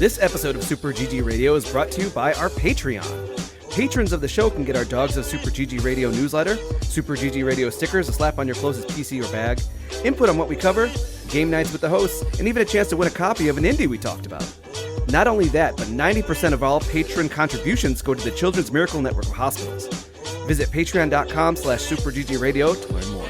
This episode of Super GG Radio is brought to you by our Patreon. Patrons of the show can get our Dogs of Super GG Radio newsletter, Super GG Radio stickers to slap on your closest PC or bag, input on what we cover, game nights with the hosts, and even a chance to win a copy of an indie we talked about. Not only that, but 90% of all patron contributions go to the Children's Miracle Network of hospitals. Visit patreon.com/superggradio to learn more.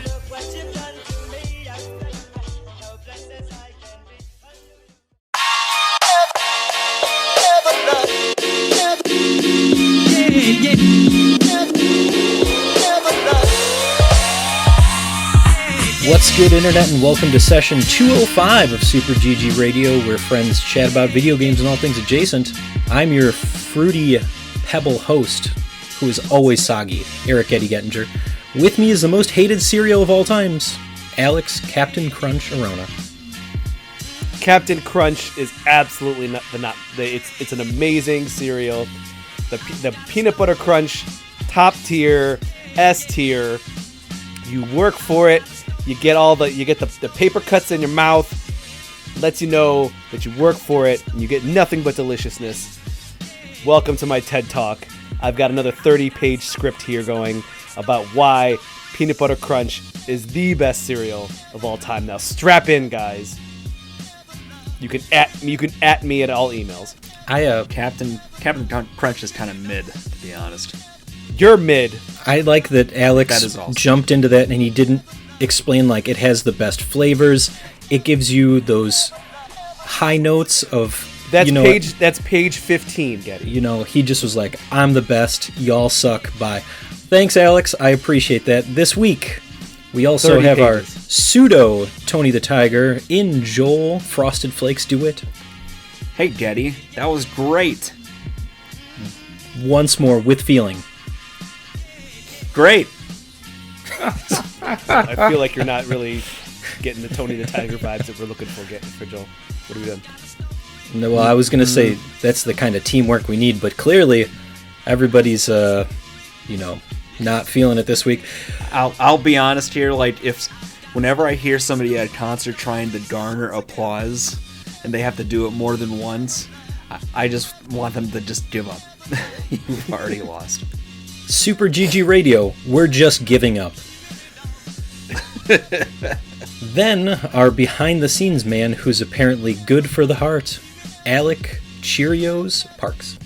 What's good, Internet, and welcome to session 205 of Super GG Radio, where friends chat about video games and all things adjacent. I'm your fruity pebble host, who is always soggy, Eric Eddie Gettinger. With me is the most hated cereal of all times, Alex Captain Crunch Arona. Captain Crunch is absolutely it's an amazing cereal. The peanut butter crunch, top tier, S tier. You work for it. You get the paper cuts in your mouth. Lets you know that you work for it, and you get nothing but deliciousness. Welcome to my TED Talk. I've got another 30-page script here going about why peanut butter crunch is the best cereal of all time. Now strap in, guys. You can at me at all emails. Captain Crunch is kind of mid, to be honest. You're mid. I like that Alex jumped into that and he didn't explain like it has the best flavors. It gives you those high notes of that's page 15, Getty. You know, he just was like, I'm the best, y'all suck, bye. Thanks, Alex. I appreciate that. This week we also have our pseudo Tony the Tiger in Joel Frosted Flakes Do It. Hey, Getty, that was great. Once more, with feeling. Great. I feel like you're not really getting the Tony the Tiger vibes that we're looking for Joel. What have we done? No, well, I was going to say that's the kind of teamwork we need, but clearly everybody's, not feeling it this week. I'll be honest here, like, whenever I hear somebody at a concert trying to garner applause and they have to do it more than once, I just want them to just give up. You've already lost. Super GG Radio, we're just giving up. Then, our behind-the-scenes man who's apparently good for the heart, Alec Cheerios Parks.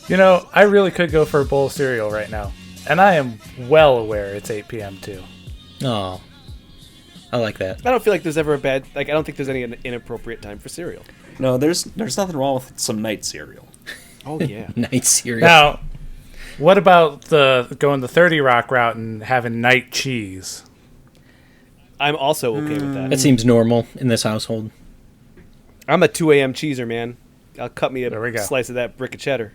You know, I really could go for a bowl of cereal right now. And I am well aware it's 8 p.m. too. Oh, I like that. I don't feel like there's ever I don't think there's any inappropriate time for cereal. No, there's nothing wrong with some night cereal. Oh, yeah. Night cereal. Now, what about going the 30 Rock route and having night cheese? I'm also okay with that. That seems normal in this household. I'm a 2 a.m. cheeser, man. I'll cut me a slice of that brick of cheddar.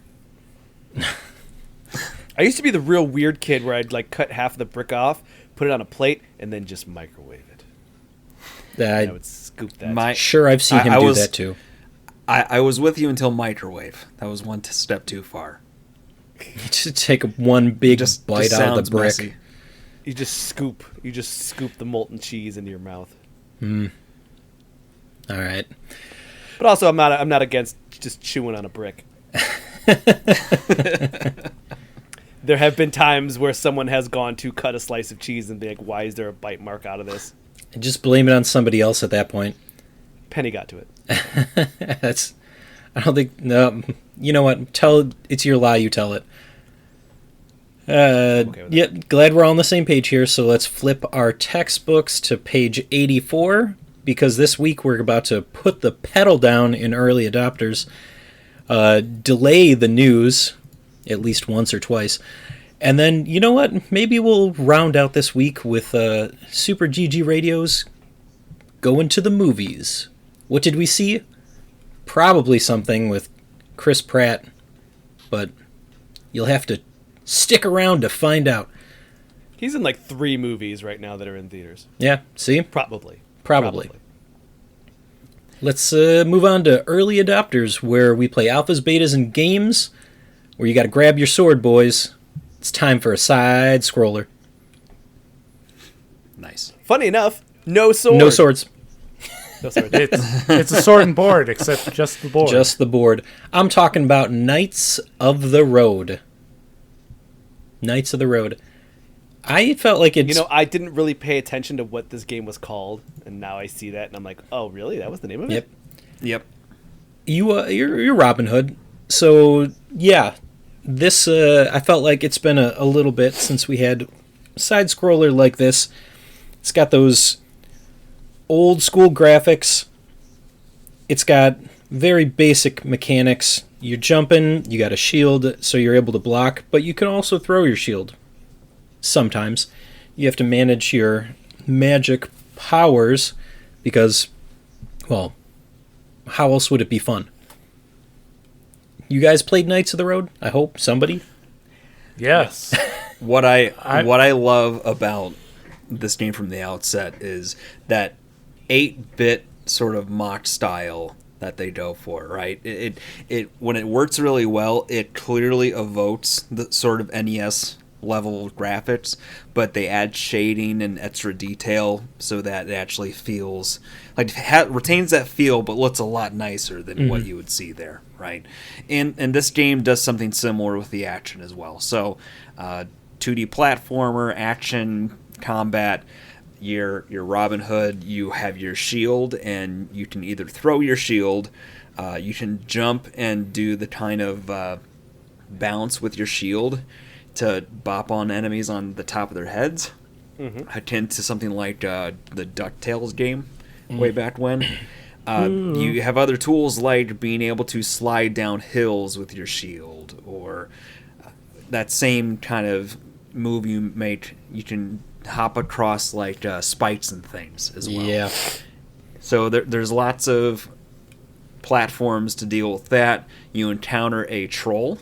I used to be the real weird kid where I'd like cut half of the brick off, put it on a plate, and then just microwave it. I would scoop that. I've seen him do that too. I was with you until microwave. That was one step too far. Just take one big bite out of the brick. Messy. You just scoop the molten cheese into your mouth. All right. But also, I'm not against just chewing on a brick. There have been times where someone has gone to cut a slice of cheese and be like, "Why is there a bite mark out of this?" And just blame it on somebody else at that point. Penny got to it. I don't think. No, you know what? It's your lie. You tell it. Glad we're all on the same page here. So let's flip our textbooks to page 84 because this week we're about to put the pedal down in early adopters, delay the news at least once or twice, and then you know what? Maybe we'll round out this week with Super GG Radio's going to the movies. What did we see? Probably something with Chris Pratt, but you'll have to stick around to find out. He's in like 3 movies right now that are in theaters. Yeah, see? Probably. Let's move on to early adopters, where we play alphas, betas, and games, where you got to grab your sword, boys. It's time for a side scroller. Nice. Funny enough, no sword. No swords. No sword. It's a sword and board, except just the board. Just the board. I'm talking about Knights of the Road. Knights of the Road. I felt like it's... I didn't really pay attention to what this game was called, and now I see that, and I'm like, oh, really? That was the name of it? Yep. You're Robin Hood. So, yeah. This, I felt like it's been a little bit since we had a side-scroller like this. It's got those old-school graphics. It's got very basic mechanics. You're jumping, you got a shield, so you're able to block, but you can also throw your shield. Sometimes. You have to manage your magic powers because, well, how else would it be fun? You guys played Knights of the Road? I hope. Somebody? Yes. What I love about this game from the outset is that 8-bit sort of mock style that they go for, right? It when it works really well, it clearly evokes the sort of NES level graphics, but they add shading and extra detail so that it actually feels like retains that feel, but looks a lot nicer than what you would see there, right? And this game does something similar with the action as well. So, 2D platformer, action, combat. You're Robin Hood. You have your shield, and you can either throw your shield, you can jump and do the kind of bounce with your shield to bop on enemies on the top of their heads, akin to something like the DuckTales game way back when. You have other tools like being able to slide down hills with your shield, or that same kind of move you make. You can hop across like spikes and things as well. Yeah. So there's lots of platforms to deal with that. You encounter a troll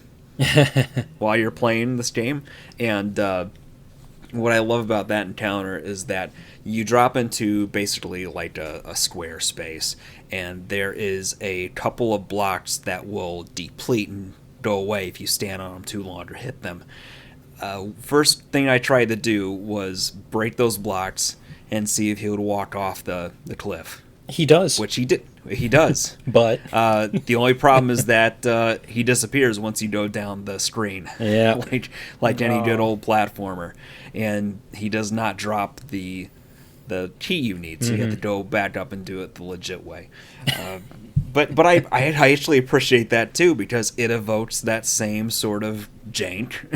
while you're playing this game, and what I love about that encounter is that you drop into basically like a square space, and there is a couple of blocks that will deplete and go away if you stand on them too long or hit them. First thing I tried to do was break those blocks and see if he would walk off the cliff. He does. Which he did. He does. But the only problem is that he disappears once you go down the screen. Yeah. like any good old platformer. And he does not drop the key you need, so you have to go back up and do it the legit way. But I actually appreciate that too, because it evokes that same sort of jank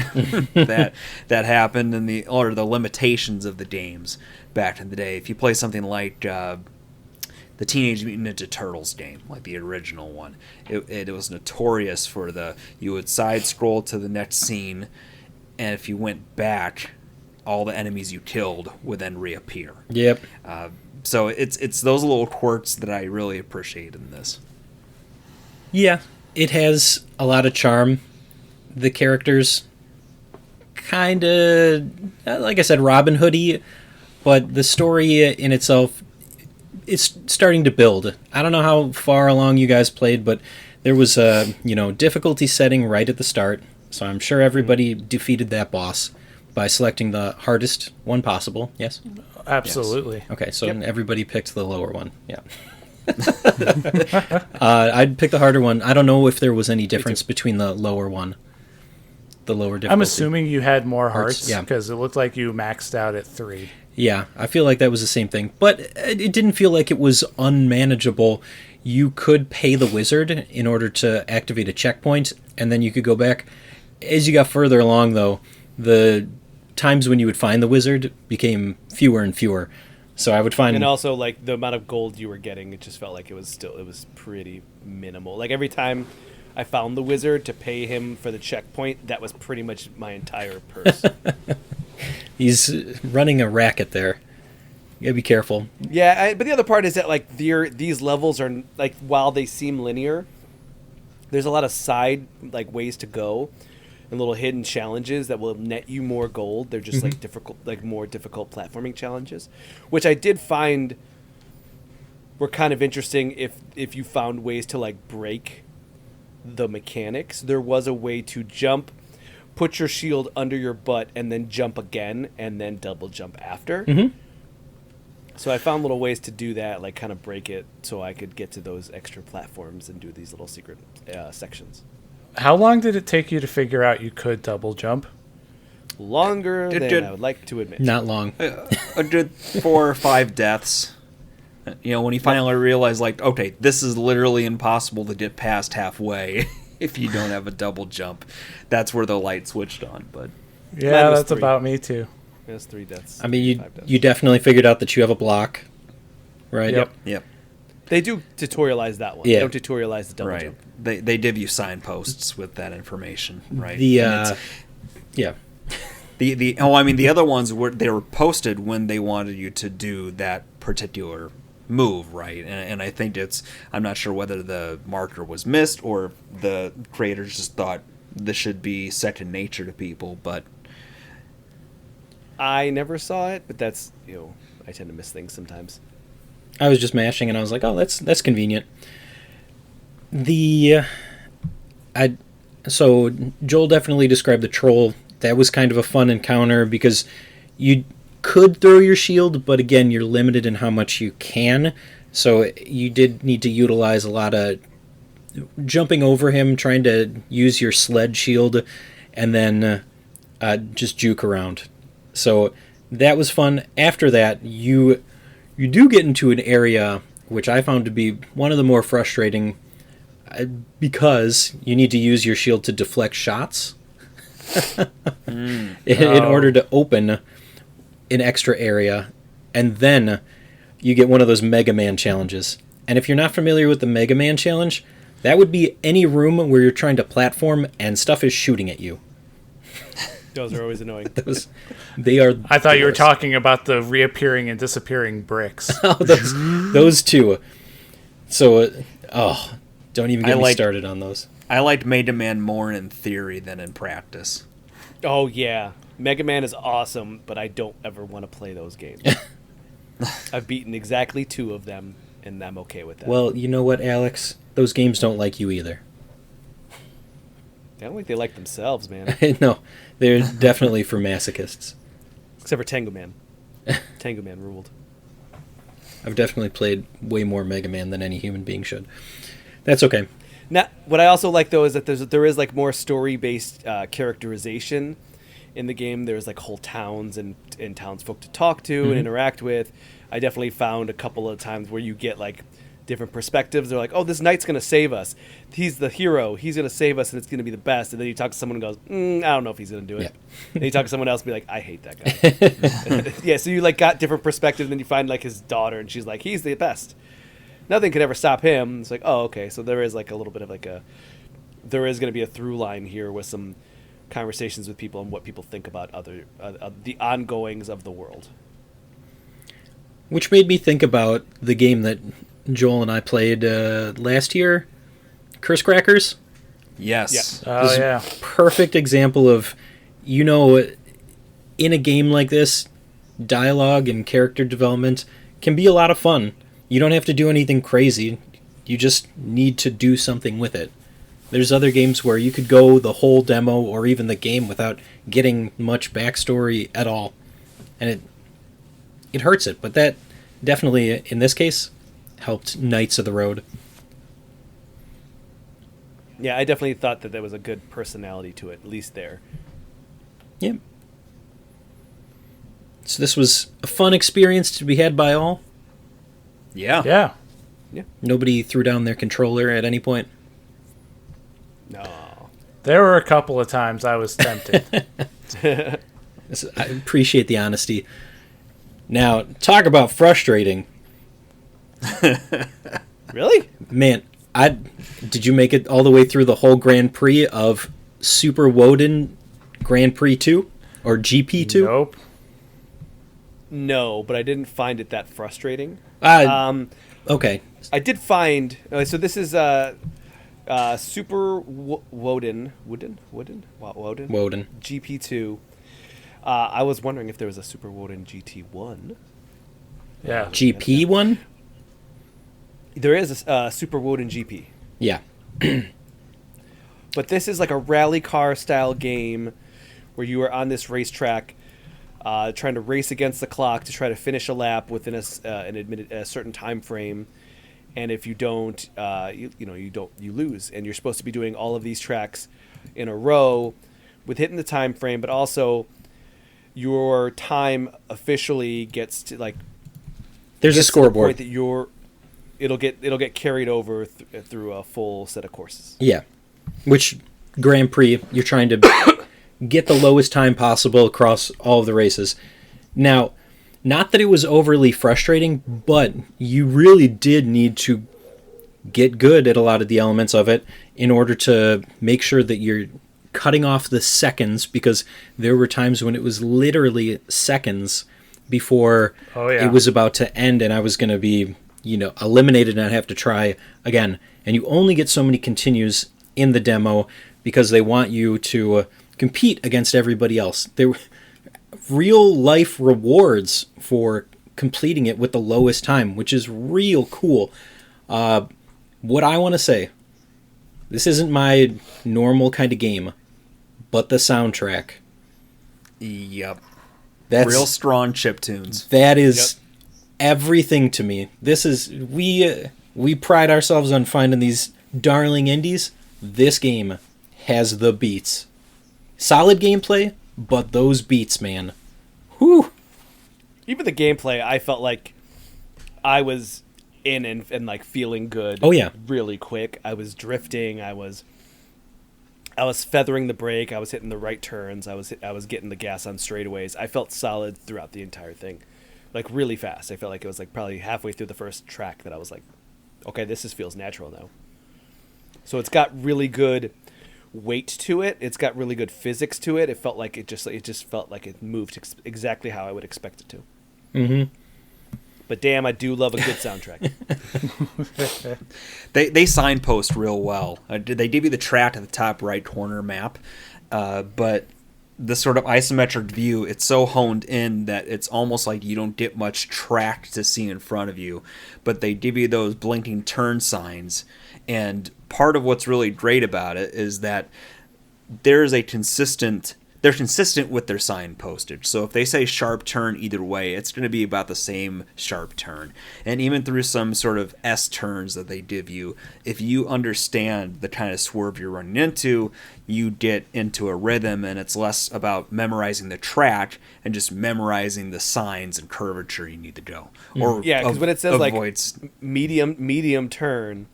that happened in the limitations of the games back in the day. If you play something like the Teenage Mutant Ninja Turtles game, like the original one, it was notorious for you would side scroll to the next scene, and if you went back, all the enemies you killed would then reappear. Yep. So it's those little quirks that I really appreciate in this. Yeah, it has a lot of charm. The characters kind of, like I said, Robin Hood-y, but the story in itself, it's starting to build. I don't know how far along you guys played, but there was a difficulty setting right at the start, so I'm sure everybody defeated that boss by selecting the hardest one possible. Yes? Absolutely. Yes. Okay, so everybody picked the lower one. Yeah. I'd pick the harder one. I don't know if there was any difference between the lower one. The lower difficulty. I'm assuming you had more hearts, yeah, because it looked like you maxed out at 3. Yeah, I feel like that was the same thing. But it didn't feel like it was unmanageable. You could pay the wizard in order to activate a checkpoint, and then you could go back. As you got further along, though, the times when you would find the wizard became fewer and fewer. So I would find... And also, like, the amount of gold you were getting, it just felt like it was pretty minimal. Like, every time I found the wizard to pay him for the checkpoint, that was pretty much my entire purse. He's running a racket there. You gotta be careful. Yeah, but the other part is that, like, these levels are, like, while they seem linear, there's a lot of side, like, ways to go and little hidden challenges that will net you more gold. They're just, like, difficult, like, more difficult platforming challenges, which I did find were kind of interesting if you found ways to, like, break the mechanics. There was a way to jump, put your shield under your butt, and then jump again, and then double jump after. So I found little ways to do that, like kind of break it so I could get to those extra platforms and do these little secret sections. How long did it take you to figure out you could double jump? Longer than I would like to admit. Not long. I did 4 or 5 deaths. When you finally realize, like, okay, this is literally impossible to get past halfway if you don't have a double jump. That's where the light switched on. But Yeah, that's about me too. That's 3 deaths. I mean, 5 deaths. you definitely figured out that you have a block, right? Yep. They do tutorialize that one. Yeah. They don't tutorialize the double Right. jump. They give you signposts with that information, right? The the other ones they were posted when they wanted you to do that particular move, right? And I think I'm not sure whether the marker was missed or the creators just thought this should be second nature to people, but I never saw it, but that's, I tend to miss things sometimes. I was just mashing, and I was like, "Oh, that's convenient." So Joel definitely described the troll. That was kind of a fun encounter because you could throw your shield, but again, you're limited in how much you can. So you did need to utilize a lot of jumping over him, trying to use your sled shield, and then just juke around. So that was fun. After that, you do get into an area which I found to be one of the more frustrating because you need to use your shield to deflect shots in order to open an extra area, and then you get one of those Mega Man challenges. And if you're not familiar with the Mega Man challenge, that would be any room where you're trying to platform and stuff is shooting at you. Those are always annoying. They are. I thought you were talking about the reappearing and disappearing bricks. Oh, those two. So, don't even get me started on those. I liked Mega Man more in theory than in practice. Oh, yeah. Mega Man is awesome, but I don't ever want to play those games. I've beaten exactly 2 of them, and I'm okay with that. Well, you know what, Alex? Those games don't like you either. I don't think they like themselves, man. No, they're definitely for masochists. Except for Tango Man. Tango Man ruled. I've definitely played way more Mega Man than any human being should. That's okay. Now, what I also like, though, is that there is like more story-based characterization in the game. There's like whole towns and townsfolk to talk to and interact with. I definitely found a couple of times where you get like different perspectives. They're like, oh, this knight's going to save us. He's the hero. He's going to save us, and it's going to be the best. And then you talk to someone and goes, I don't know if he's going to do it. Yeah. Then you talk to someone else and be like, I hate that guy. Yeah, so you like got different perspectives, and then you find like his daughter, and she's like, he's the best. Nothing could ever stop him. It's like, oh, okay. So there is like a little bit of like there is going to be a through line here with some conversations with people and what people think about the ongoings of the world. Which made me think about the game that Joel and I played last year, Curse Crackers. Yes. Yeah. Oh, yeah. Perfect example of, in a game like this, dialogue and character development can be a lot of fun. You don't have to do anything crazy. You just need to do something with it. There's other games where you could go the whole demo or even the game without getting much backstory at all. And it hurts it, but that definitely, in this case, helped Knights of the Road. Yeah, I definitely thought that there was a good personality to it, at least there. Yep. So this was a fun experience to be had by all. Yeah. Yeah. Yeah. Nobody threw down their controller at any point. No. There were a couple of times I was tempted. I appreciate the honesty. Now, talk about frustrating. Really? Man, did you make it all the way through the whole Grand Prix of Super Woden Grand Prix 2? Or GP2? Nope. No, but I didn't find it that frustrating. Okay. I did find so this is Super Woden GP2. I was wondering if there was a Super Woden GT1. Yeah. GP one? There is a Super Woden GP. Yeah. But this is like a rally car style game where you are on this racetrack trying to race against the clock to try to finish a lap within a certain time frame. And if you don't, you lose. And you're supposed to be doing all of these tracks in a row with hitting the time frame, but also your time officially gets to like. There's a scoreboard that it'll get carried over through a full set of courses. Yeah, which Grand Prix you're trying to get the lowest time possible across all of the races. Now, not that it was overly frustrating, but you really did need to get good at a lot of the elements of it in order to make sure that you're cutting off the seconds, because there were times when it was literally seconds before it was about to end and I was going to be, eliminated and I'd have to try again. And you only get so many continues in the demo because they want you to compete against everybody else. There real life rewards for completing it with the lowest time, which is real cool. What I want to say, this isn't my normal kind of game, but the soundtrack. Yep. That's real strong chiptunes. That is everything to me. This is we pride ourselves on finding these darling indies. This game has the beats. Solid gameplay, but those beats, man. Whew. Even the gameplay, I felt like I was in and like feeling good. Oh yeah, really quick. I was drifting. I was feathering the brake. I was hitting the right turns. I was getting the gas on straightaways. I felt solid throughout the entire thing, like really fast. I felt like it was like probably halfway through the first track that I was like, okay, this just feels natural now. So it's got really good weight to it. It's got really good physics to it. It felt like it just felt like it moved exactly how I would expect it to. Mm-hmm. But damn, I do love a good soundtrack. They signpost real well. They give you the track at the top right corner map, but the sort of isometric view, it's so honed in that it's almost like you don't get much track to see in front of you. But they give you those blinking turn signs, and part of what's really great about it is that they're consistent with their sign postage. So if they say sharp turn either way, it's going to be about the same sharp turn. And even through some sort of S turns that they give you, if you understand the kind of swerve you're running into, you get into a rhythm, and it's less about memorizing the track and just memorizing the signs and curvature you need to go. Or yeah, because when it says like medium turn,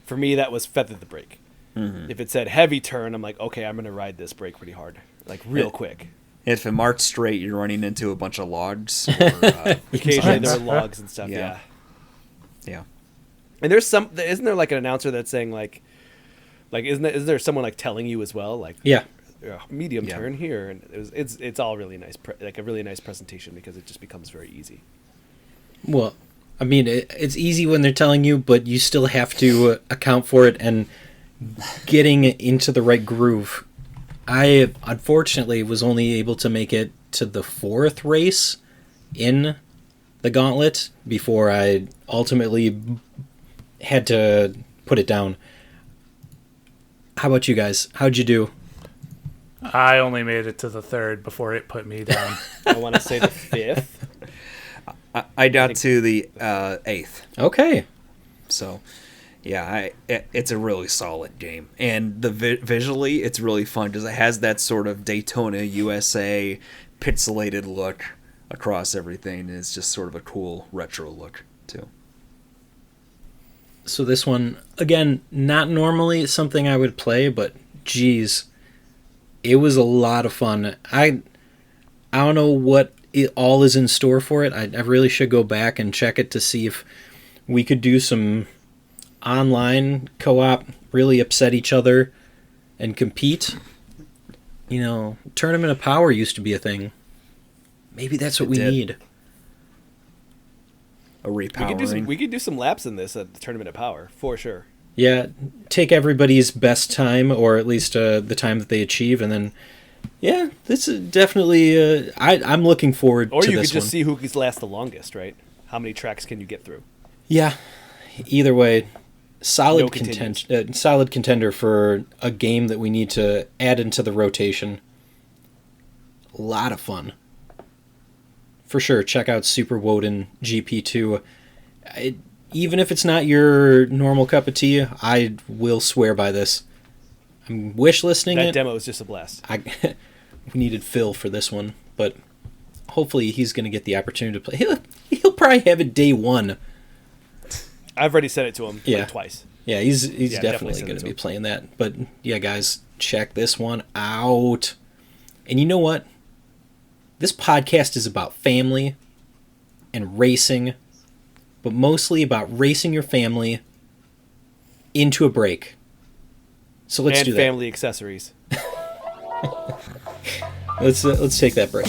for me that was feather the brake. Mm-hmm. If it said heavy turn, I'm like, okay, I'm going to ride this brake pretty hard. Like real quick. If it marched straight, you're running into a bunch of logs. Or, occasionally there are logs and stuff. Yeah. And isn't there like an announcer that's saying like isn't there someone like telling you as well, like medium turn here, and it's all really nice, like a really nice presentation, because it just becomes very easy. Well, I mean, it's easy when they're telling you, but you still have to account for it and getting into the right groove. I unfortunately was only able to make it to the 4th race in the gauntlet before I ultimately had to put it down. How about you guys? How'd you do? I only made it to the 3rd before it put me down. I want to say the 5th. I got to the 8th. Okay. So... yeah, it's a really solid game, and visually it's really fun because it has that sort of Daytona USA pixelated look across everything, and it's just sort of a cool retro look too. So this one, again, not normally something I would play, but geez, it was a lot of fun. I don't know what it all is in store for it. I really should go back and check it to see if we could do some online co-op, really upset each other and compete. Tournament of Power used to be a thing. Maybe that's what we need. A repowering. We could do some laps in this at the Tournament of Power for sure. Yeah, take everybody's best time, or at least the time that they achieve, and then this is definitely I'm looking forward to this one. Or you could just see who can last the longest, right? How many tracks can you get through? Yeah, either way. Solid contender for a game that we need to add into the rotation. A lot of fun. for sure, check out Super Woden GP2. Even if it's not your normal cup of tea, I will swear by this. I'm wish listing it. That demo is just a blast. We needed Phil for this one, but hopefully he's going to get the opportunity to play. He'll probably have it day one. I've already said it to him like twice. Yeah, he's definitely going to be playing that. But yeah, guys, check this one out. And you know what? This podcast is about family and racing, but mostly about racing your family into a break. So let's do that. And family accessories. Let's take that break.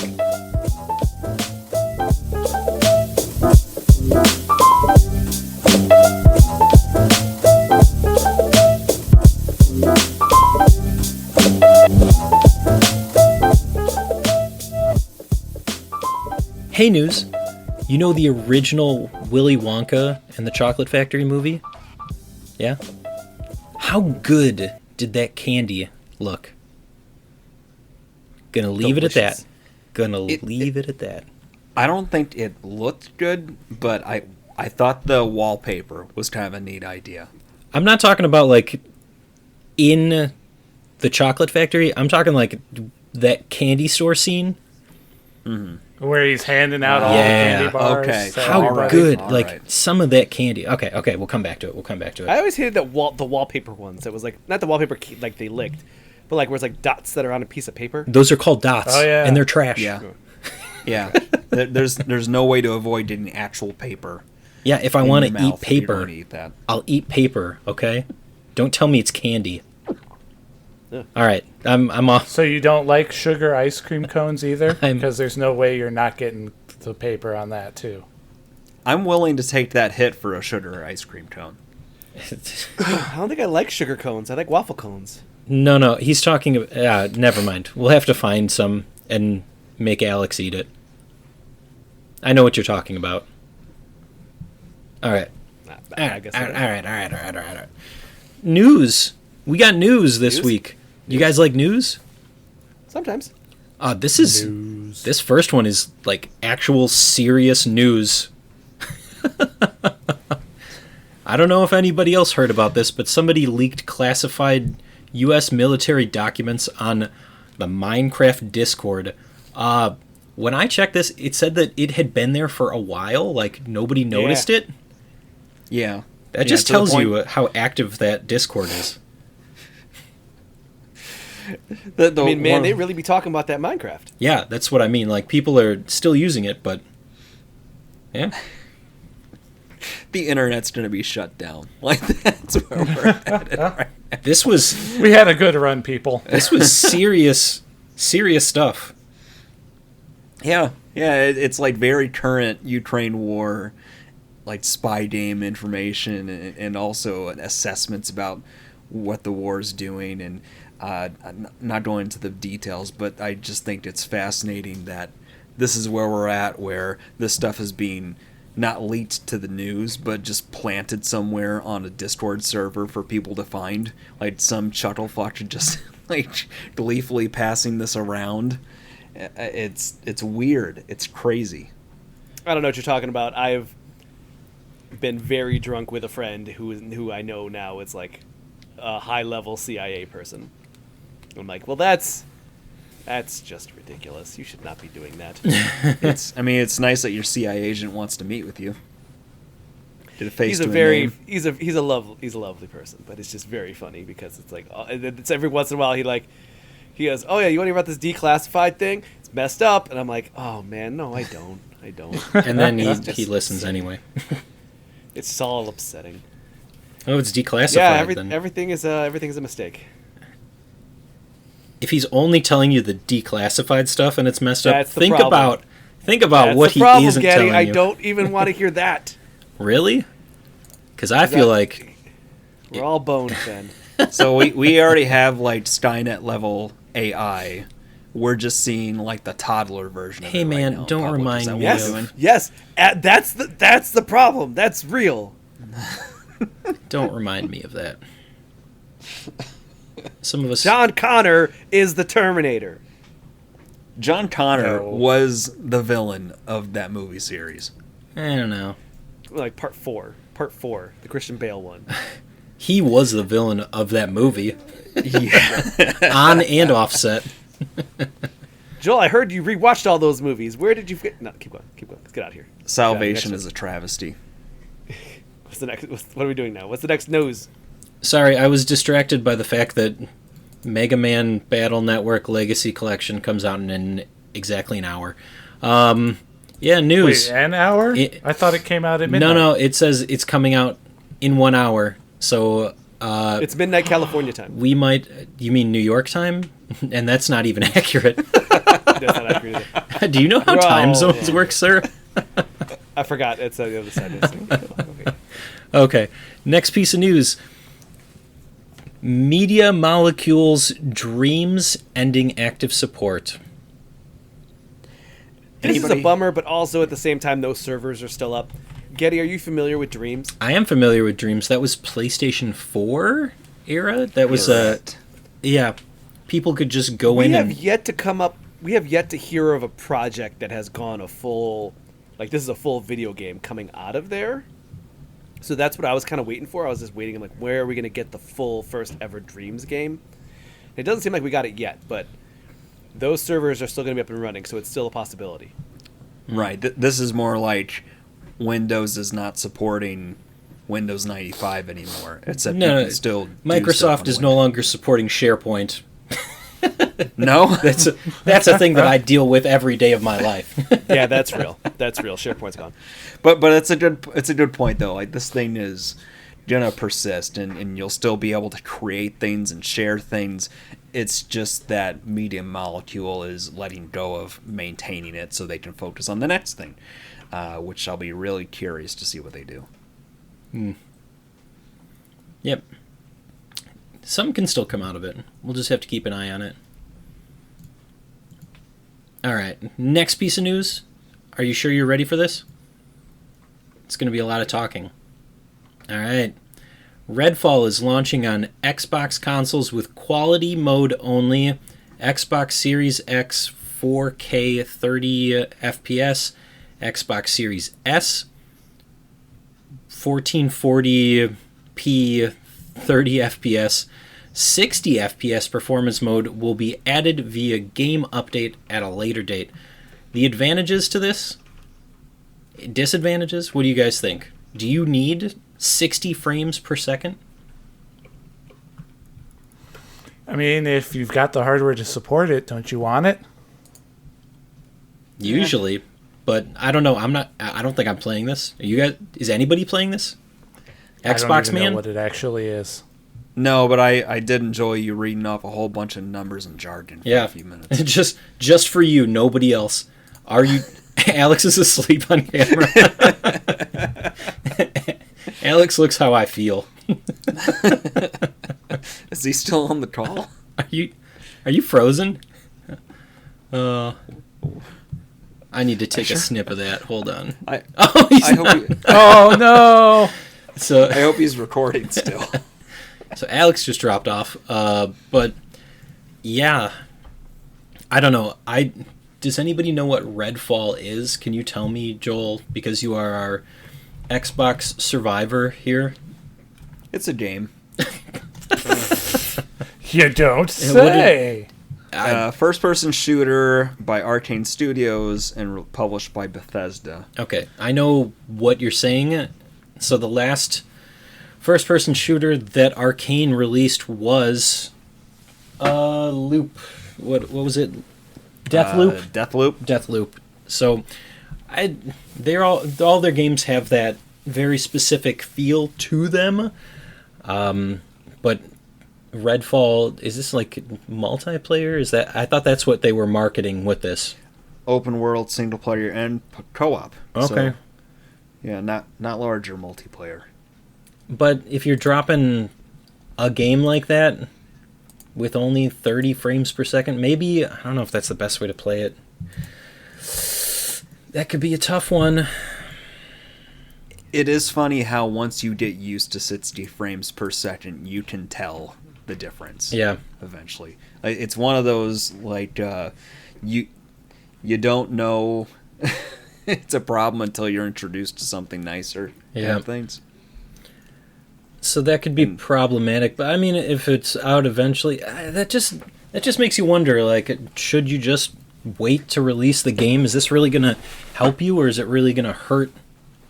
Hey News, you know the original Willy Wonka and the Chocolate Factory movie? Yeah? How good did that candy look? Gonna leave it at that. Leave it at that. I don't think it looked good, but I thought the wallpaper was kind of a neat idea. I'm not talking about like in the Chocolate Factory. I'm talking like that candy store scene. Mm-hmm. Where he's handing out all the candy bars. Okay. How good. All like right. some of that candy. Okay, we'll come back to it. I always hated the wallpaper ones. It was like, not the wallpaper like they licked, but like where it's like dots that are on a piece of paper. Those are called dots. Oh, yeah. And they're trash. Yeah. Yeah. There's no way to avoid getting actual paper. Yeah, if I want to eat paper, eat that. I'll eat paper, okay? Don't tell me it's candy. Yeah. All right, I'm off. So you don't like sugar ice cream cones either? I'm- Because there's no way you're not getting the paper on that too. I'm willing to take that hit for a sugar ice cream cone. I don't think I like sugar cones. I like waffle cones. No, he's talking. Never mind. We'll have to find some and make Alex eat it. I know what you're talking about. All right. I guess. All right. News. We got news this News? week. You guys like news? Sometimes. This first one is like actual serious news. I don't know if anybody else heard about this, but somebody leaked classified U.S. military documents on the Minecraft Discord. When I checked this, it said that it had been there for a while, like nobody noticed it. Yeah. That just tells you how active that Discord is. I mean, man, they really be talking about that Minecraft. Yeah, that's what I mean. Like, people are still using it, but yeah. The internet's going to be shut down. Like, that's where we're at right now. This was We had a good run, people. serious stuff. Yeah, it's like very current Ukraine war, like spy game information, and also assessments about what the war is doing. And I'm not going into the details, but I just think it's fascinating that this is where we're at, where this stuff is being not leaked to the news, but just planted somewhere on a Discord server for people to find. Like some chucklefucker just like gleefully passing this around. It's weird. It's crazy. I don't know what you're talking about. I've been very drunk with a friend who I know now is like a high-level CIA person. I'm like, well, that's just ridiculous. You should not be doing that. It's nice that your CIA agent wants to meet with you. Did a face to a name. He's a lovely person, but it's just very funny because it's like it's every once in a while he goes, oh yeah, you want to hear about this declassified thing? It's messed up, and I'm like, oh man, no, I don't. And then he listens anyway. It's just all upsetting. Oh, it's declassified. Yeah, then. everything is a mistake. If he's only telling you the declassified stuff and it's messed up, That's the think problem. about That's what the he problem, isn't Gaddy. telling I you. don't even want to hear that. Really? Because I feel like we're all bone fed. So we already have like Skynet level AI. We're just seeing like the toddler version of Hey, it right man, now, don't probably. remind Is that me what of- we're doing? Yes, that's the problem. That's real. don't remind me of that. Some of us. John Connor is the Terminator. John Connor No. was the villain of that movie series. I don't know. Like part 4, the Christian Bale one. He was the villain of that movie, Yeah. on and offset. Joel, I heard you rewatched all those movies. Where did you get? No, keep going. Let's get out of here. Salvation Next is a travesty. What's the next? What are we doing now? What's the next news? Sorry, I was distracted by the fact that Mega Man Battle Network Legacy Collection comes out in exactly an hour. Yeah, news. Wait, an hour? I thought it came out at midnight. No, it says it's coming out in 1 hour. So It's midnight California time. we might. You mean New York time? And that's not even accurate. That's not accurate either. Do you know how Bro. time zones work, sir? I forgot. It's on the other side. Okay. Okay. Next piece of news. Media Molecules Dreams ending active support. This is a Anybody- bummer, but also at the same time, those servers are still up. Getty, are you familiar with Dreams? I am familiar with Dreams. That was PlayStation 4 era. That was Correct. yeah. People could just go We in have and yet to come up. We have yet to hear of a project that has gone a full, like this is a full video game coming out of there. So that's what I was kind of waiting for. I was just waiting, like, where are we going to get the full first ever Dreams game? It doesn't seem like we got it yet, but those servers are still going to be up and running, so it's still a possibility. Right. This is more like Windows is not supporting Windows 95 anymore. Except you no. can still do Microsoft stuff on is no Windows. longer supporting SharePoint. No. That's a thing that I deal with every day of my life. Yeah, that's real. That's real. SharePoint's gone. But it's a good point though. Like this thing is gonna persist, and you'll still be able to create things and share things. It's just that Media Molecule is letting go of maintaining it so they can focus on the next thing, which I'll be really curious to see what they do. Yep. Some can still come out of it. We'll just have to keep an eye on it. All right. Next piece of news. Are you sure you're ready for this? It's going to be a lot of talking. All right. Redfall is launching on Xbox consoles with quality mode only. Xbox Series X 4K 30 FPS. Xbox Series S 1440p 30 FPS. 60 FPS performance mode will be added via game update at a later date. The advantages to this? Disadvantages? What do you guys think? Do you need 60 frames per second? I mean, if you've got the hardware to support it, don't you want it? Usually, but I don't know. I don't think I'm playing this. Are you guys? Is anybody playing this? I don't Xbox even man? know what it actually is. No, but I did enjoy you reading off a whole bunch of numbers and jargon for Yeah. a few minutes. just for you, nobody else. Are you? Alex is asleep on camera. Alex looks how I feel. Is he still on the call? Are you frozen? I need to take a snip of that. Hold on. I Oh, he's I not. hope Oh no! So I hope he's recording still. So Alex just dropped off. But yeah, I don't know. Does anybody know what Redfall is? Can you tell me, Joel? Because you are our Xbox survivor here. It's a game. You don't what say. First-person shooter by Arcane Studios and published by Bethesda. Okay, I know what you're saying. So the last first-person shooter that Arcane released was Loop. What was it? Deathloop. Deathloop. Deathloop. So, they're all their games have that very specific feel to them. But Redfall, is this like multiplayer? Is that? I thought that's what they were marketing with this. Open world, single player, and co-op. Okay. So, yeah, not larger multiplayer. But if you're dropping a game like that with only 30 frames per second, maybe, I don't know if that's the best way to play it. That could be a tough one. It is funny how once you get used to 60 frames per second, you can tell the difference. Yeah. Eventually, it's one of those like you don't know it's a problem until you're introduced to something nicer. Yeah. Things. So that could be problematic, but I mean, if it's out eventually, that just makes you wonder. Like, should you just wait to release the game? Is this really going to help you, or is it really going to hurt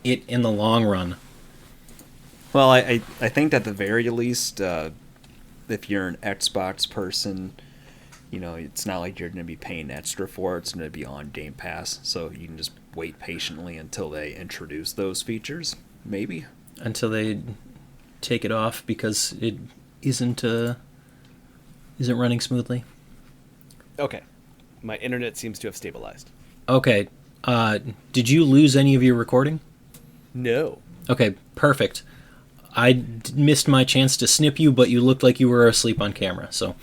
it in the long run? Well, I think at the very least, if you're an Xbox person, you know, it's not like you're going to be paying extra for it. It's going to be on Game Pass, so you can just wait patiently until they introduce those features, maybe. Until they take it off because it isn't running smoothly. Okay. My internet seems to have stabilized. Okay. Did you lose any of your recording? No. Okay, perfect. I missed my chance to snip you, but you looked like you were asleep on camera, so...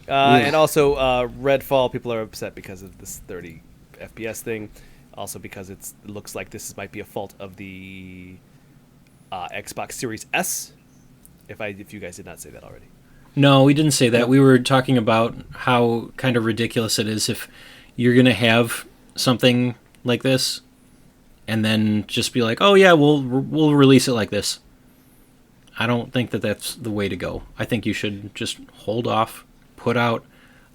And also, Redfall, people are upset because of this 30 FPS thing. Also because it looks like this might be a fault of the Xbox Series S, if you guys did not say that already. No, we didn't say that. We were talking about how kind of ridiculous it is if you're going to have something like this and then just be like, oh yeah, we'll release it like this. I don't think that that's the way to go. I think you should just hold off, put out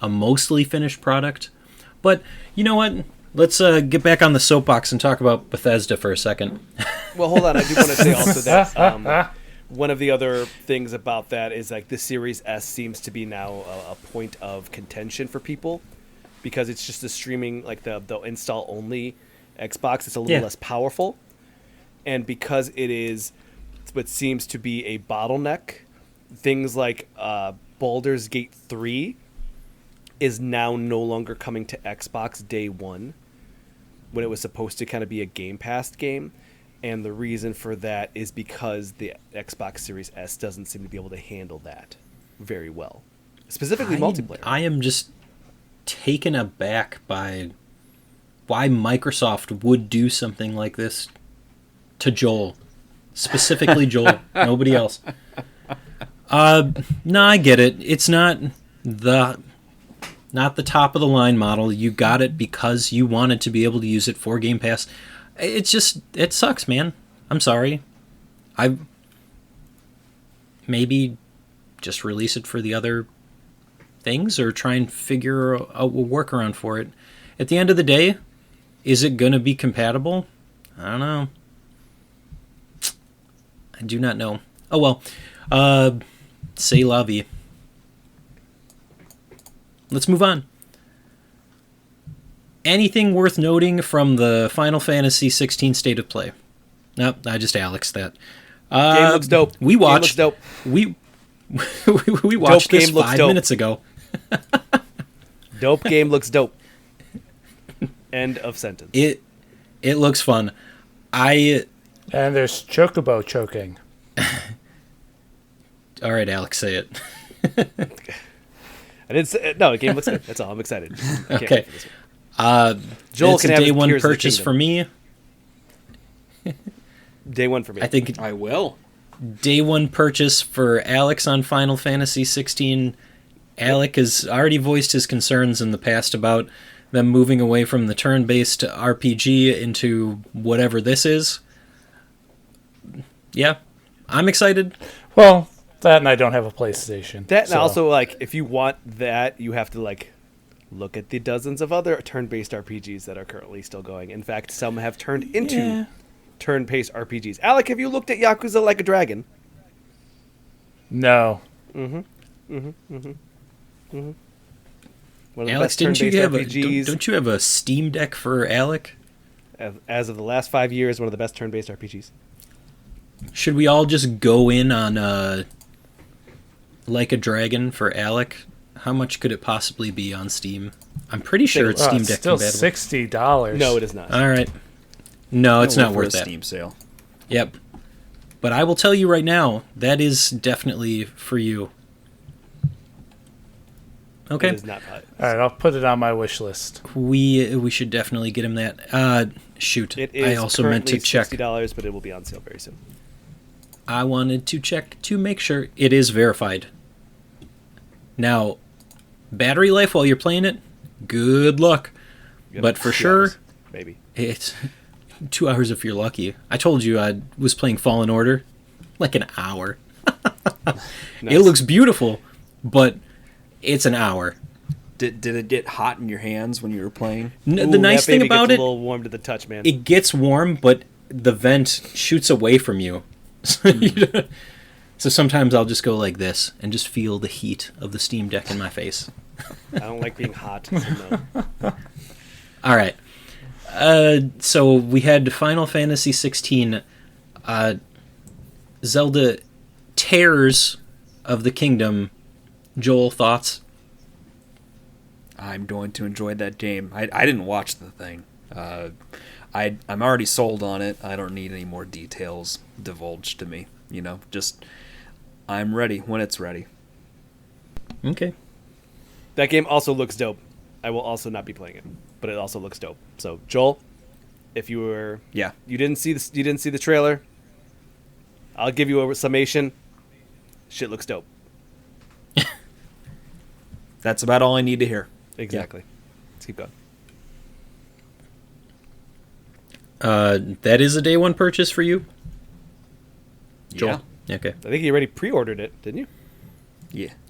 a mostly finished product. But you know what? Let's get back on the soapbox and talk about Bethesda for a second. Well, hold on. I do want to say also that one of the other things about that is like the Series S seems to be now a point of contention for people because it's just the streaming, like the install only Xbox. It's a little less powerful, and because it is what seems to be a bottleneck, things like Baldur's Gate 3 is now no longer coming to Xbox day one when it was supposed to kind of be a Game Pass game. And the reason for that is because the Xbox Series S doesn't seem to be able to handle that very well. Specifically multiplayer. I am just taken aback by why Microsoft would do something like this to Joel. Specifically Joel. Nobody else. No, I get it. It's not the top of the line model. You got it because you wanted to be able to use it for Game Pass. It sucks, man. I'm sorry. I maybe just release it for the other things or try and figure out a workaround for it. At the end of the day, is it going to be compatible? I don't know. I do not know. Oh well. C'est la vie. Let's move on. Anything worth noting from the Final Fantasy 16 State of Play? Nope, I just Alexed that. Game looks dope. We watched. Game looks dope. we watched Dope this game looks 5 dope. minutes ago. Dope game looks dope. End of sentence. It looks fun. And there's Chocobo choking. All right, Alex, say it. I didn't say, no, the game looks good. That's all. I'm excited. I can't Okay. wait for this one. Joel it's can a have day his one Tears of the purchase Kingdom. for me. Day one for me. I think I will. day one purchase for Alex on Final Fantasy 16. Alec has already voiced his concerns in the past about them moving away from the turn-based RPG into whatever this is. Yeah, I'm excited. Well, that and I don't have a PlayStation. That and so- also, like, if you want that, you have to, like, look at the dozens of other turn-based RPGs that are currently still going. In fact, some have turned into turn-based RPGs. Alec, have you looked at Yakuza Like a Dragon? No. One of the Alex, best didn't you turn-based have RPGs. don't you have a Steam Deck for Alec? As of the last 5 years, one of the best turn-based RPGs. Should we all just go in on Like a Dragon for Alec? How much could it possibly be on Steam? I'm pretty sure it's Well, Steam it's Deck still compatible. $60. No, it is not. All right. No, it's not worth a that. Steam sale. Yep. But I will tell you right now, that is definitely for you. Okay. It is not. All right, I'll put it on my wish list. We should definitely get him that. Shoot. It is I also meant to check. $60, but it will be on sale very soon. I wanted to check to make sure it is verified. Now, battery life while you're playing it, good luck. Yep, But for 2 sure, hours, maybe. it's 2 hours if you're lucky. I told you I was playing Fallen Order like an hour. Nice. It looks beautiful, but it's an hour. Did it get hot in your hands when you were playing? The Ooh, nice that thing baby about gets it, a little warm to the touch, man. it gets warm, but the vent shoots away from you. So sometimes I'll just go like this and just feel the heat of the Steam Deck in my face. I don't like being hot. So no. All right. So we had Final Fantasy 16, Zelda Tears of the Kingdom. Joel, thoughts? I'm going to enjoy that game. I didn't watch the thing. I'm already sold on it. I don't need any more details divulged to me. Just I'm ready when it's ready. Okay. That game also looks dope. I will also not be playing it, but it also looks dope. So Joel, if you didn't see the trailer, I'll give you a summation. Shit looks dope. That's about all I need to hear. Exactly. Let's keep going. That is a day one purchase for you, Joel? Yeah. Okay. I think you already pre-ordered it, didn't you?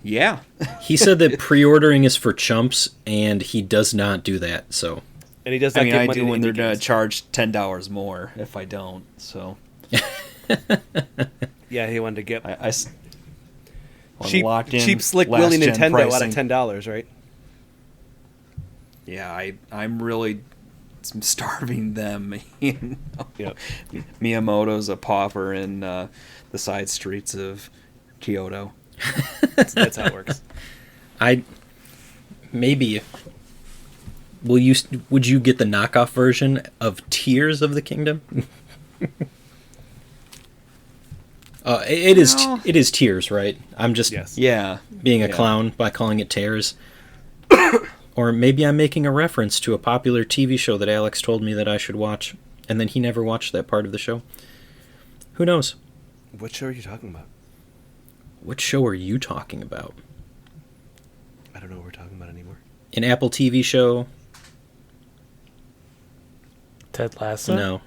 Yeah. He said that pre-ordering is for chumps, and he does not do that. So. And he does not give I money do to when indie they're going to games. charge $10 more if I don't. So Yeah, he wanted to get I'm cheap, locked in cheap, slick last Willy gen Nintendo pricing. out of $10, right? Yeah, I'm really starving them. Yep. Miyamoto's a pauper in the side streets of Kyoto. That's how it works. Maybe. Would you get the knockoff version of Tears of the Kingdom? It is Tears, right? I'm just Yes. Yeah. being a clown by calling it Tears. Or maybe I'm making a reference to a popular TV show that Alex told me that I should watch, and then he never watched that part of the show. Who knows? What show are you talking about? What show are you talking about? I don't know what we're talking about anymore. An Apple TV show? Ted Lasso? No.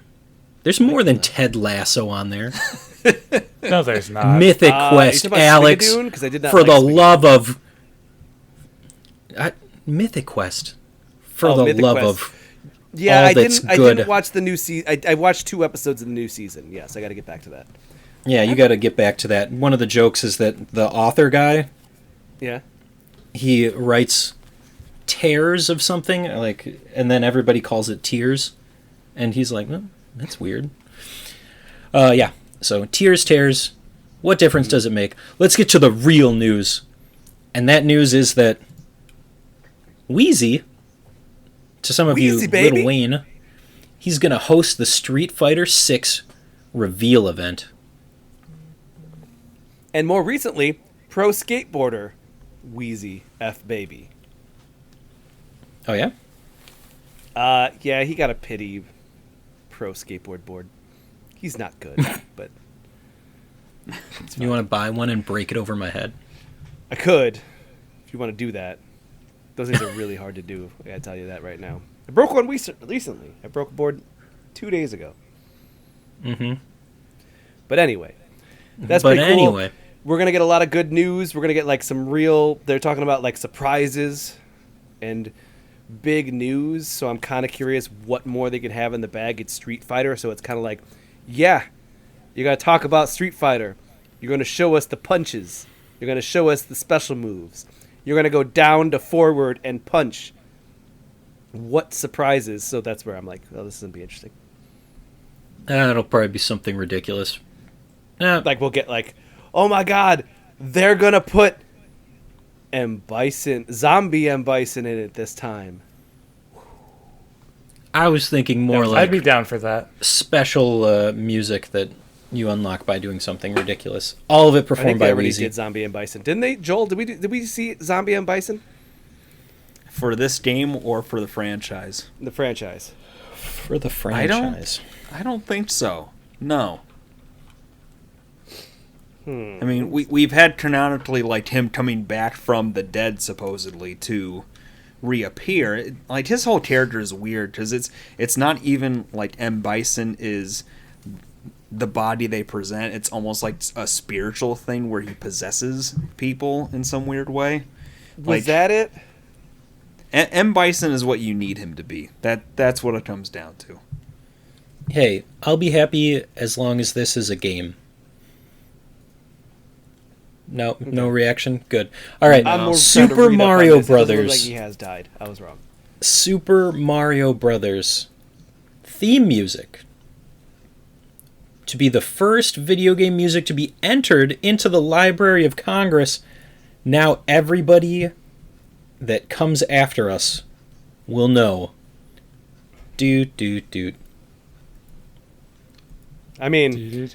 There's more than Ted Lasso on there. No, there's not. Mythic you Quest, talking about Alex. Smigadoon? 'Cause I did not For like the Smigadoon. love of... Mythic Quest. For the Mythic love Quest. of... Yeah, all I that's didn't. I good. didn't watch the new season. I watched 2 episodes of the new season. Yes, I got to get back to that. Yeah, you got to get back to that. One of the jokes is that the author guy, Yeah. he writes tears of something, and then everybody calls it tears, and he's like, well, that's weird. Yeah, so tears. What difference does it make? Let's get to the real news. And that news is that Wheezy, to some of Wheezy, you, baby. Lil Wayne, he's going to host the Street Fighter 6 reveal event. And more recently, pro skateboarder Wheezy F Baby. Oh, yeah? Yeah, he got a pity pro skateboard board. He's not good, but You want to buy one and break it over my head? I could if you want to do that. Those things are really hard to do. I gotta tell you that right now. I broke one recently. I broke a board 2 days ago. Mm-hmm. But anyway, that's But pretty cool. anyway. We're gonna get a lot of good news. We're gonna get some real. They're talking about surprises and big news. So I'm kind of curious what more they could have in the bag. It's Street Fighter, so it's kind of yeah, you gotta talk about Street Fighter. You're gonna show us the punches. You're gonna show us the special moves. You're gonna go down to forward and punch. What surprises? So that's where I'm this is gonna be interesting. It'll probably be something ridiculous. We'll get oh my god, they're gonna put zombie M. Bison in it this time. I was thinking more I'd be down for that. special music that you unlock by doing something ridiculous. All of it I think performed they by already Wheezy. did Zombie M. Bison, didn't they? Joel, did we see Zombie M. Bison? For this game or for the franchise? The franchise. For the franchise. I don't think so. No. I mean, we've had canonically him coming back from the dead supposedly too, reappear. Like, his whole character is weird because it's not even like M. Bison is the body they present. It's almost like a spiritual thing where he possesses people in some weird way. Was that it? M. Bison is what you need him to be. That's what it comes down to. Hey, I'll be happy as long as this is a game. No, no reaction? Good. All right, I'm more trying to Super read up on Mario this. It doesn't look Brothers. like he has died. I was wrong. Super Mario Brothers theme music to be the first video game music to be entered into the Library of Congress. Now everybody that comes after us will know. Doot, doot, doot. I mean,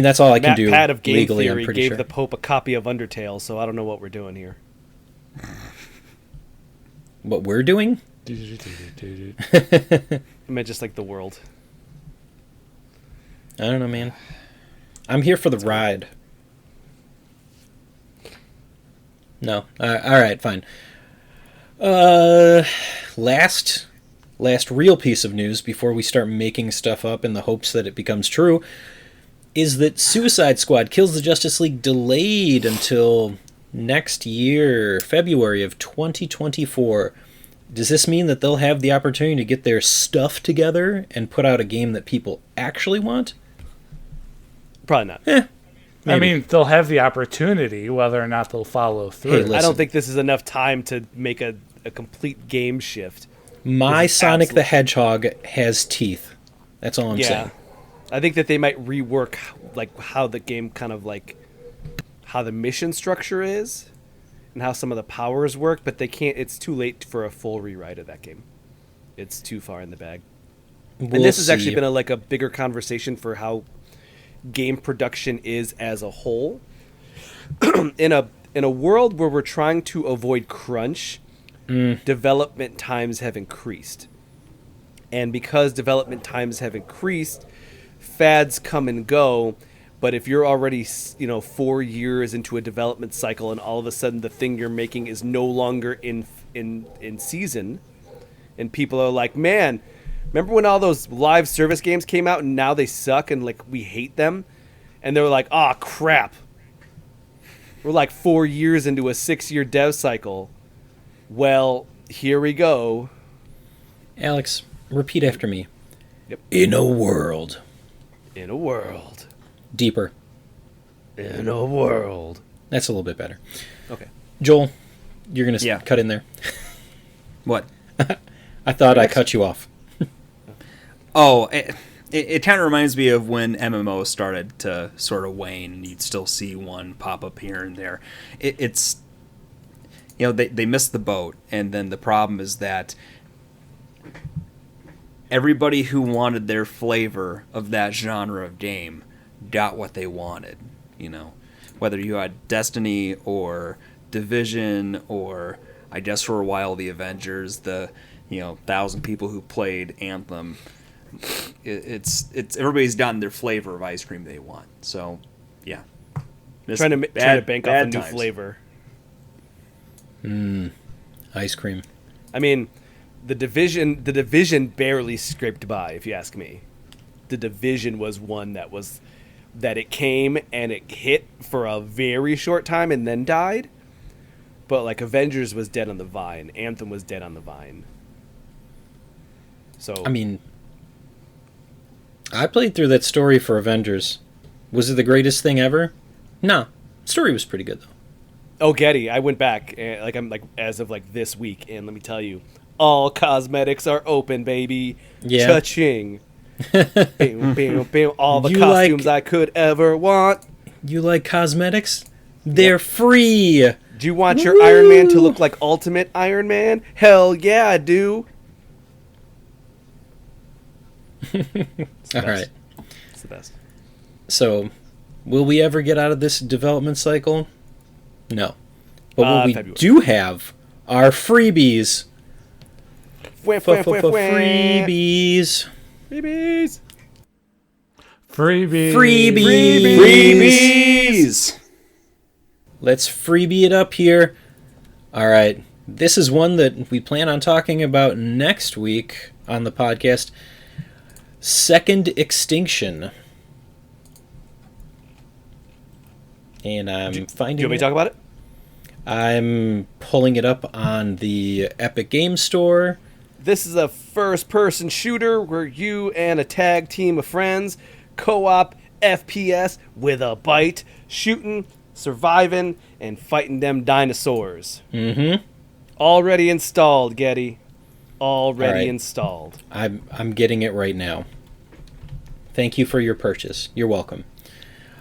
That's all I can Matt do Pat of Game legally, I'm Theory pretty gave sure. the Pope a copy of Undertale, so I don't know what we're doing here. What we're doing? I meant just like the world. I don't know, man. I'm here for the ride. No. All right, fine. Last real piece of news before we start making stuff up in the hopes that it becomes true is that Suicide Squad Kills the Justice League delayed until next year, February of 2024. Does this mean that they'll have the opportunity to get their stuff together and put out a game that people actually want? Probably not. Maybe. I mean, they'll have the opportunity, whether or not they'll follow through. Hey, I listen. don't think this is enough time to make a complete game shift. My This is Sonic the absolute- Hedgehog has teeth. That's all I'm saying. I think that they might rework like how the game kind of like how the mission structure is and how some of the powers work, but they can't. It's too late for a full rewrite of that game. It's too far in the bag. We'll And this has actually see. been a bigger conversation for how game production is as a whole. in a world where we're trying to avoid crunch, development times have increased. And because development times have increased, fads come and go. But if you're already 4 years into a development cycle and all of a sudden the thing you're making is no longer in season, and people are like, man, remember when all those live service games came out and now they suck and like we hate them? And they were like, oh crap, we're like 4 years into a 6-year dev cycle. Well, here we go. Alex, repeat after me. Yep. In a world. In a world. Deeper. In a world. That's a little bit better. Okay. Joel, you're going to Yeah. cut in there. What? I thought I cut you off. Oh, it kind of reminds me of when MMOs started to sort of wane, and you'd still see one pop up here and there. It's they missed the boat, and then the problem is that everybody who wanted their flavor of that genre of game got what they wanted. Whether you had Destiny or Division or, I guess for a while, the Avengers, the 1,000 people who played Anthem. It's everybody's gotten their flavor of ice cream they want. So, yeah. Trying to bank off a bad new times. flavor. Ice cream. I mean, the division barely scraped by, if you ask me. The Division was one that it came and it hit for a very short time and then died. But like Avengers was dead on the vine. Anthem was dead on the vine. So I mean, I played through that story for Avengers. Was it the greatest thing ever? No. Story was pretty good, though. Oh, Getty, I went back as of this week, and let me tell you, all cosmetics are open, baby. Yeah. Cha-ching. Bam, bam, bam. All the You costumes I could ever want. You like cosmetics? They're free! Do you want your Iron Man to look like Ultimate Iron Man? Hell yeah, I do. All right. It's the best. So, will we ever get out of this development cycle? No. But what we February. do have are freebies. Freebies. Freebies. Freebies. Freebies! Let's freebie it up here. All right. This is one that we plan on talking about next week on the podcast. Second Extinction. And I'm finding. Do you want me to talk about it? I'm pulling it up on the Epic Game Store. This is a first-person shooter where you and a tag team of friends co-op FPS with a bite, shooting, surviving, and fighting them dinosaurs. Mm-hmm. Already installed, Getty. Already All right. installed. I'm getting it right now. Thank you for your purchase. You're welcome.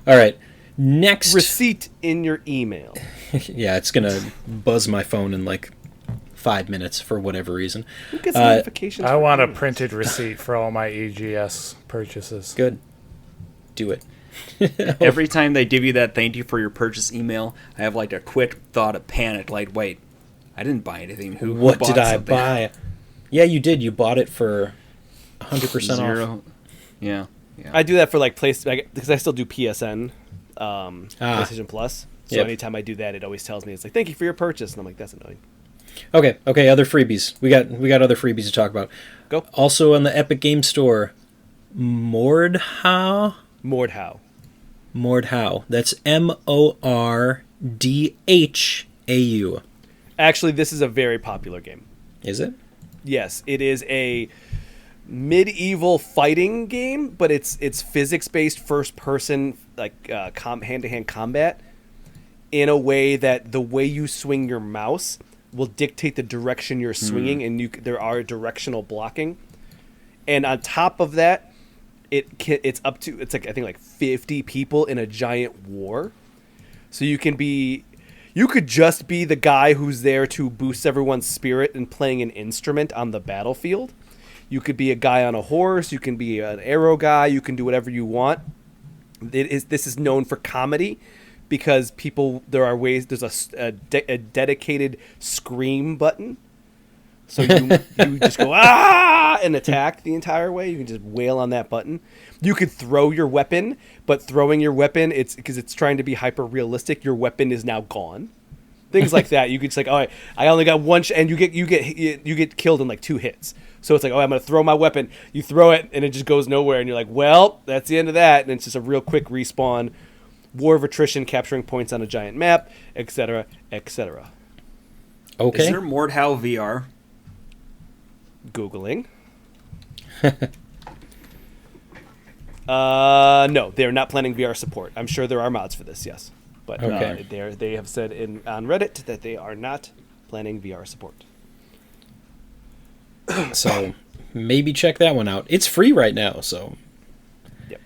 All right. Next. Receipt in your email. Yeah, it's going to buzz my phone in like 5 minutes for whatever reason. Who gets notifications? I want a emails? printed receipt for all my EGS purchases. Good. Do it. Every time they give you that thank you for your purchase email, I have like a quick thought of panic, like, wait, I didn't buy anything. Who What bought did I something? buy? Yeah, you did. You bought it for 100% off. Zero. Yeah. I do that for like because I still do PSN, PlayStation Plus. So Yep. anytime I do that, it always tells me it's like thank you for your purchase, and I'm like that's annoying. Okay, other freebies. We got other freebies to talk about. Go. Also on the Epic Game Store, Mordhau. That's Mordhau. Actually, this is a very popular game. Is it? Yes, it is a medieval fighting game, but it's physics-based first-person, like hand-to-hand combat, in a way that the way you swing your mouse will dictate the direction you're swinging, and there are directional blocking. And on top of that, it's like I think like 50 people in a giant war. So you could just be the guy who's there to boost everyone's spirit and playing an instrument on the battlefield. You could be a guy on a horse. You can be an arrow guy. You can do whatever you want. This is known for comedy because there's a dedicated scream button. So you just go, ah, and attack the entire way. You can just wail on that button. You could throw your weapon, but throwing your weapon, it's because it's trying to be hyper realistic. Your weapon is now gone. Things like that. You could just like, oh, I only got one, and you get killed in like 2 hits. So it's like, oh, I'm gonna throw my weapon. You throw it, and it just goes nowhere, and you're like, well, that's the end of that. And it's just a real quick respawn, war of attrition, capturing points on a giant map, etc., etc. Okay. Is there Mordhau VR? Googling. No, they're not planning VR support. I'm sure there are mods for this, yes, but Okay. they have said on Reddit that they are not planning VR support. So maybe check that one out. It's free right now, so. Yep.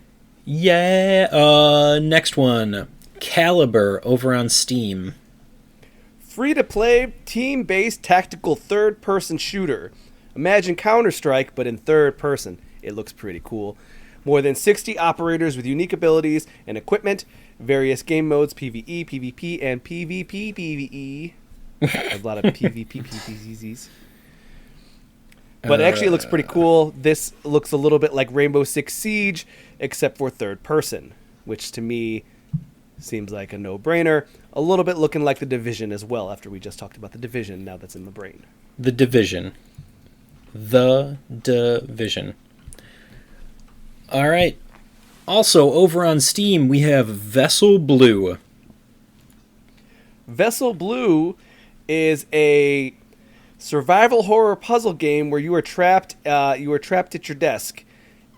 Yeah. Next one, Caliber over on Steam. Free-to-play, team-based, tactical third-person shooter. Imagine Counter-Strike, but in third person. It looks pretty cool. More than 60 operators with unique abilities and equipment. Various game modes, PvE, PvP, and PvP, PvE. A lot of PvP, PvPs. But actually it looks pretty cool. This looks a little bit like Rainbow Six Siege, except for third person, which to me seems like a no-brainer. A little bit looking like The Division as well, after we just talked about The Division. Now that's in the brain. The Division. All right. Also, over on Steam, we have Vessel Blue. Vessel Blue is a survival horror puzzle game where you are trapped at your desk,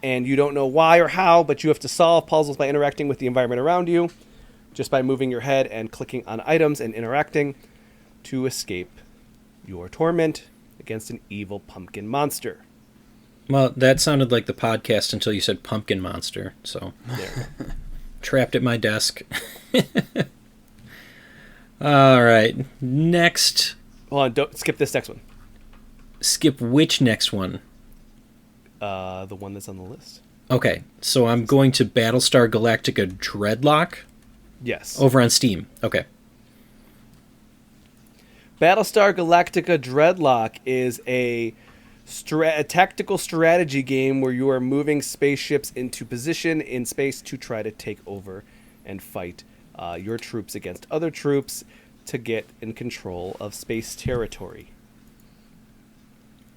and you don't know why or how, but you have to solve puzzles by interacting with the environment around you, just by moving your head and clicking on items and interacting to escape your torment against an evil pumpkin monster. Well, that sounded like the podcast until you said pumpkin monster, so There. trapped at my desk. All right, next. Hold on, don't skip this next one. Skip which next one? The one that's on the list. Okay, so I'm going to Battlestar Galactica Dreadlock Yes. over on Steam. Okay. Battlestar Galactica Dreadlock is a tactical strategy game where you are moving spaceships into position in space to try to take over and fight your troops against other troops to get in control of space territory.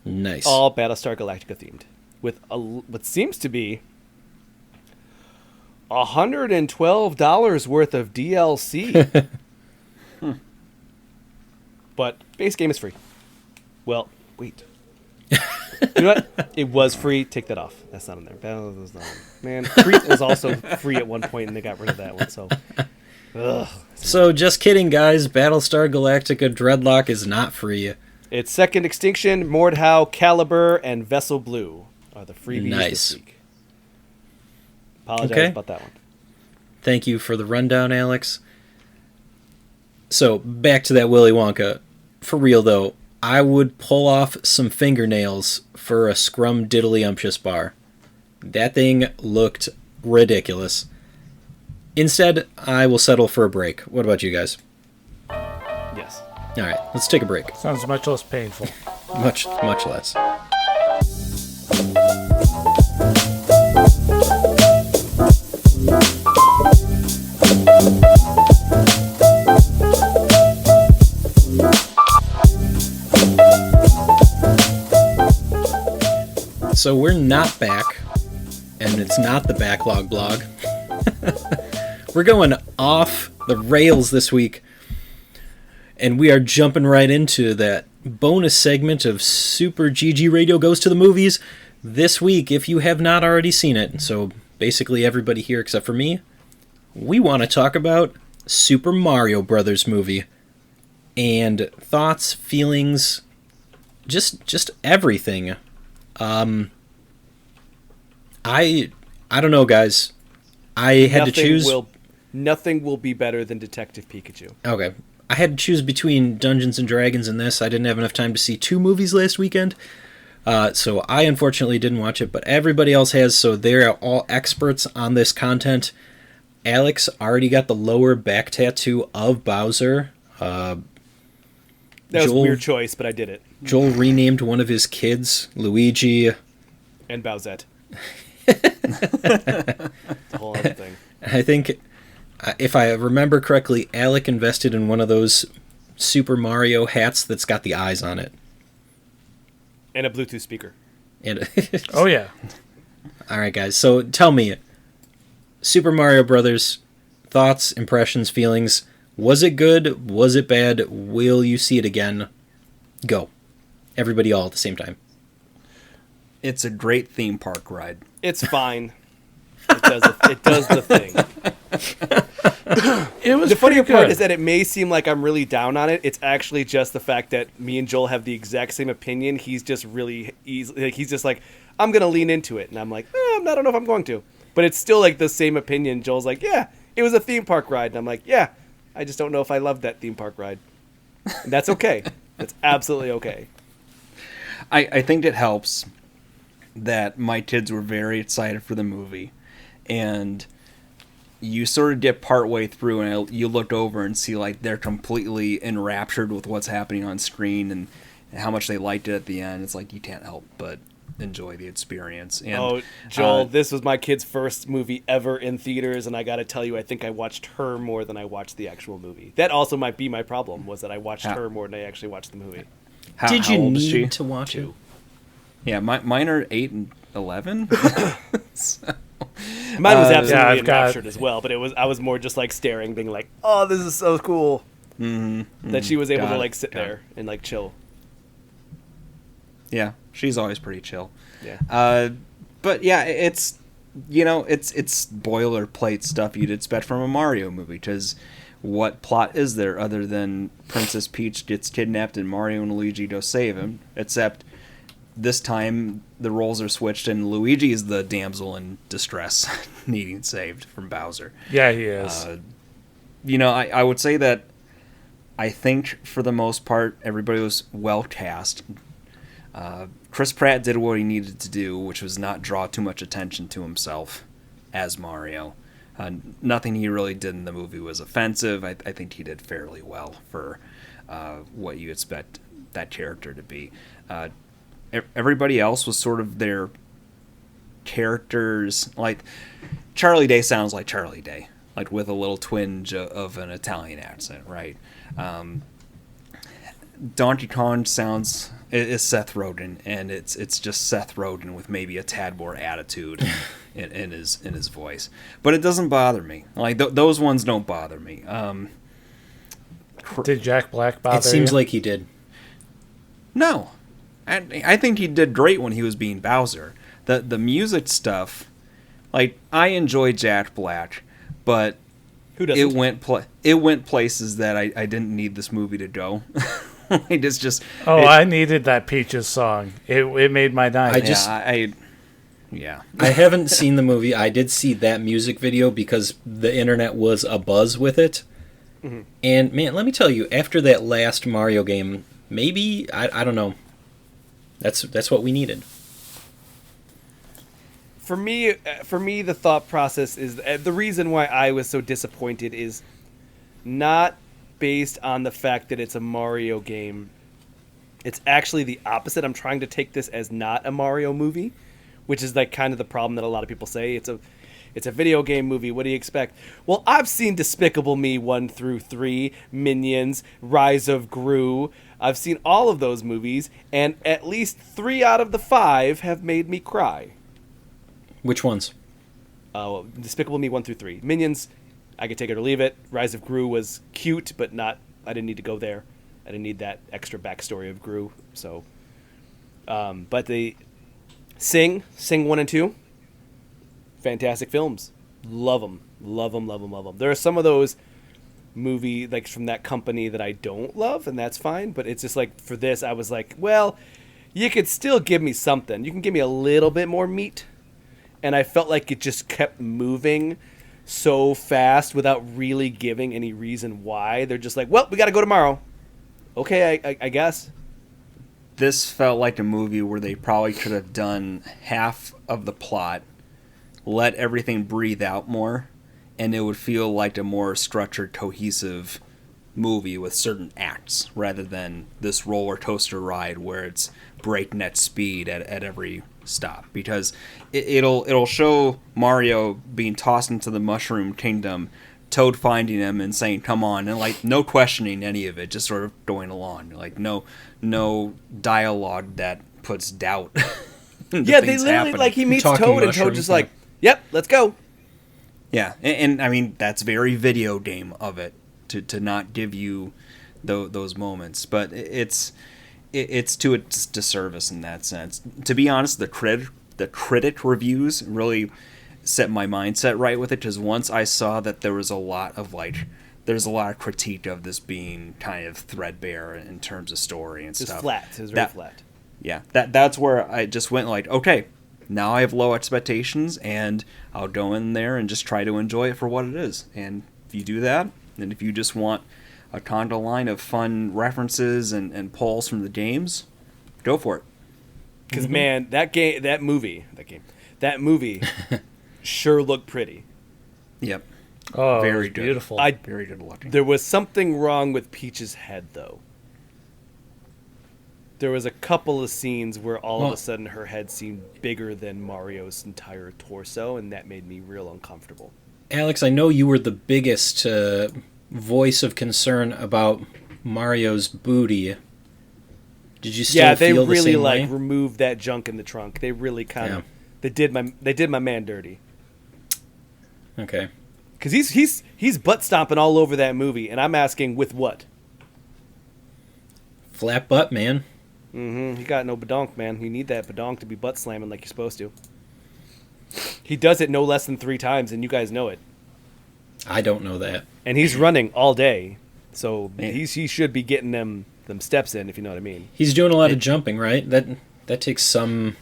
Nice. All Battlestar Galactica themed, with what seems to be $112 worth of DLC. But base game is free. Well, wait. You know what? It was free. Take that off. That's not in there. That was not in there. Man, Crete was also free at one point, and they got rid of that one. So, ugh. So just kidding, guys. Battlestar Galactica Dreadlock is not free. It's Second Extinction, Mordhau, Caliber, and Vessel Blue are the freebies Nice. this week. Apologize Okay. about that one. Thank you for the rundown, Alex. So, back to that Willy Wonka. For real, though, I would pull off some fingernails for a scrum diddly-umptious bar. That thing looked ridiculous. Instead, I will settle for a break. What about you guys? Yes. All right, let's take a break. Sounds much less painful. Much less. So we're not back, and it's not the Backlog blog. We're going off the rails this week, and we are jumping right into that bonus segment of Super GG Radio Goes to the Movies this week, if you have not already seen it. So basically everybody here except for me, we want to talk about Super Mario Brothers movie, and thoughts, feelings, just everything. I don't know, guys. I had to choose. Nothing will be better than Detective Pikachu. Okay. I had to choose between Dungeons and Dragons and this. I didn't have enough time to see 2 movies last weekend. So I unfortunately didn't watch it, but everybody else has, so they're all experts on this content. Alex already got the lower back tattoo of Bowser. That was a weird choice, but I did it. Joel renamed one of his kids Luigi. And Bowsette. It's a whole other thing. I think, if I remember correctly, Alec invested in one of those Super Mario hats that's got the eyes on it. And a Bluetooth speaker. And Oh, yeah. all right, guys. So tell me, Super Mario Brothers, thoughts, impressions, feelings. Was it good? Was it bad? Will you see it again? Go. Everybody all at the same time. It's a great theme park ride. It's fine. It does the thing. It was The funny pretty part good. is that it may seem like I'm really down on it. It's actually just the fact that me and Joel have the exact same opinion. He's just really easy. Like, he's just like, I'm going to lean into it. And I'm like, I don't know if I'm going to. But it's still like the same opinion. Joel's like, yeah, it was a theme park ride. And I'm like, yeah, I just don't know if I loved that theme park ride. And that's okay. That's absolutely okay. I think it helps that my kids were very excited for the movie, and you sort of get partway through and you look over and see like they're completely enraptured with what's happening on screen and how much they liked it at the end. It's like you can't help but enjoy the experience. And, Joel, this was my kid's first movie ever in theaters, and I got to tell you, I think I watched her more than I watched the actual movie. That also might be my problem, was that I watched her more than I actually watched the movie. Did you old is she? need to watch it? Yeah, mine are 8 and 11. So, Mine was absolutely yeah, I've enraptured as well, but I was more just like staring, being like, "Oh, this is so cool." That she was able to like sit there and like chill. Yeah, she's always pretty chill. Yeah. But yeah, it's it's boilerplate stuff you'd expect from a Mario movie. Because what plot is there other than Princess Peach gets kidnapped and Mario and Luigi go save him? Except this time the roles are switched and Luigi is the damsel in distress needing saved from Bowser. Yeah, he is. I would say that I think for the most part everybody was well cast. Chris Pratt did what he needed to do, which was not draw too much attention to himself as Mario. Nothing he really did in the movie was offensive. I think he did fairly well for what you expect that character to be. Everybody else was sort of their characters. Like Charlie Day sounds like Charlie Day. like with a little twinge of an Italian accent, right? Donkey Kong is Seth Rogen, and it's just Seth Rogen with maybe a tad more attitude in his voice, but it doesn't bother me. Like those ones don't bother me. Did Jack Black bother you? It seems like he did. No, I think he did great when he was being Bowser. The music stuff, like I enjoy Jack Black, but Who doesn't? it went places that I didn't need this movie to go. It's just I needed that Peaches song. It made my night. I haven't seen the movie. I did see that music video because the internet was abuzz with it. Mm-hmm. And man, let me tell you, after that last Mario game, maybe I don't know. That's what we needed. For me, the thought process is the reason why I was so disappointed is not based on the fact that it's a Mario game. It's actually the opposite. I'm trying to take this as not a Mario movie, which is like kind of the problem that a lot of people say. It's a video game movie. What do you expect? Well, I've seen Despicable Me 1 through 3, Minions, Rise of Gru. I've seen all of those movies, and at least 3 out of the 5 have made me cry. Which ones? Despicable Me 1 through 3. Minions, I could take it or leave it. Rise of Gru was cute, but not. I didn't need to go there. I didn't need that extra backstory of Gru. So, but the Sing 1 and 2, fantastic films. Love them. There are some of those movie like from that company that I don't love, and that's fine. But it's just like for this, I was like, well, you could still give me something. You can give me a little bit more meat. And I felt like it just kept moving so fast without really giving any reason why. They're just like, well, we got to go tomorrow. Okay, I guess. This felt like a movie where they probably could have done half of the plot, let everything breathe out more, and it would feel like a more structured, cohesive movie with certain acts rather than this roller coaster ride where it's breakneck speed at every stop, because it'll show Mario being tossed into the Mushroom Kingdom, Toad finding him and saying come on, and like no questioning any of it, just sort of going along, like no dialogue that puts doubt. Yeah, they literally happening. Like he meets Toad and Toad just like, yep, let's go. Yeah, and I mean that's very video game of it to not give you those moments, but it's to its disservice in that sense. To be honest, the critic reviews really set my mindset right with it, because once I saw that there's a lot of critique of this being kind of threadbare in terms of story and stuff. It was very flat. Yeah, that's where I just went like, okay, now I have low expectations, and I'll go in there and just try to enjoy it for what it is. And if you do that, and if you just want a condo line of fun references and polls from the games, go for it. Because man, that movie sure looked pretty. Yep. Oh, very good. Beautiful. Very good looking. There was something wrong with Peach's head, though. There was a couple of scenes where all of a sudden her head seemed bigger than Mario's entire torso, and that made me real uncomfortable. Alex, I know you were the biggest voice of concern about Mario's booty. Did you still feel the same way? Removed that junk in the trunk. They really kind of they did my man dirty. Okay. Because he's butt stomping all over that movie, and I'm asking with what? Flat butt, man. Mm-hmm. He got no badonk, man. You need that badonk to be butt slamming like you're supposed to. He does it no less than 3 times, and you guys know it. I don't know that. And he's running all day, so he should be getting them steps in, if you know what I mean. He's doing a lot of jumping, right? That takes some.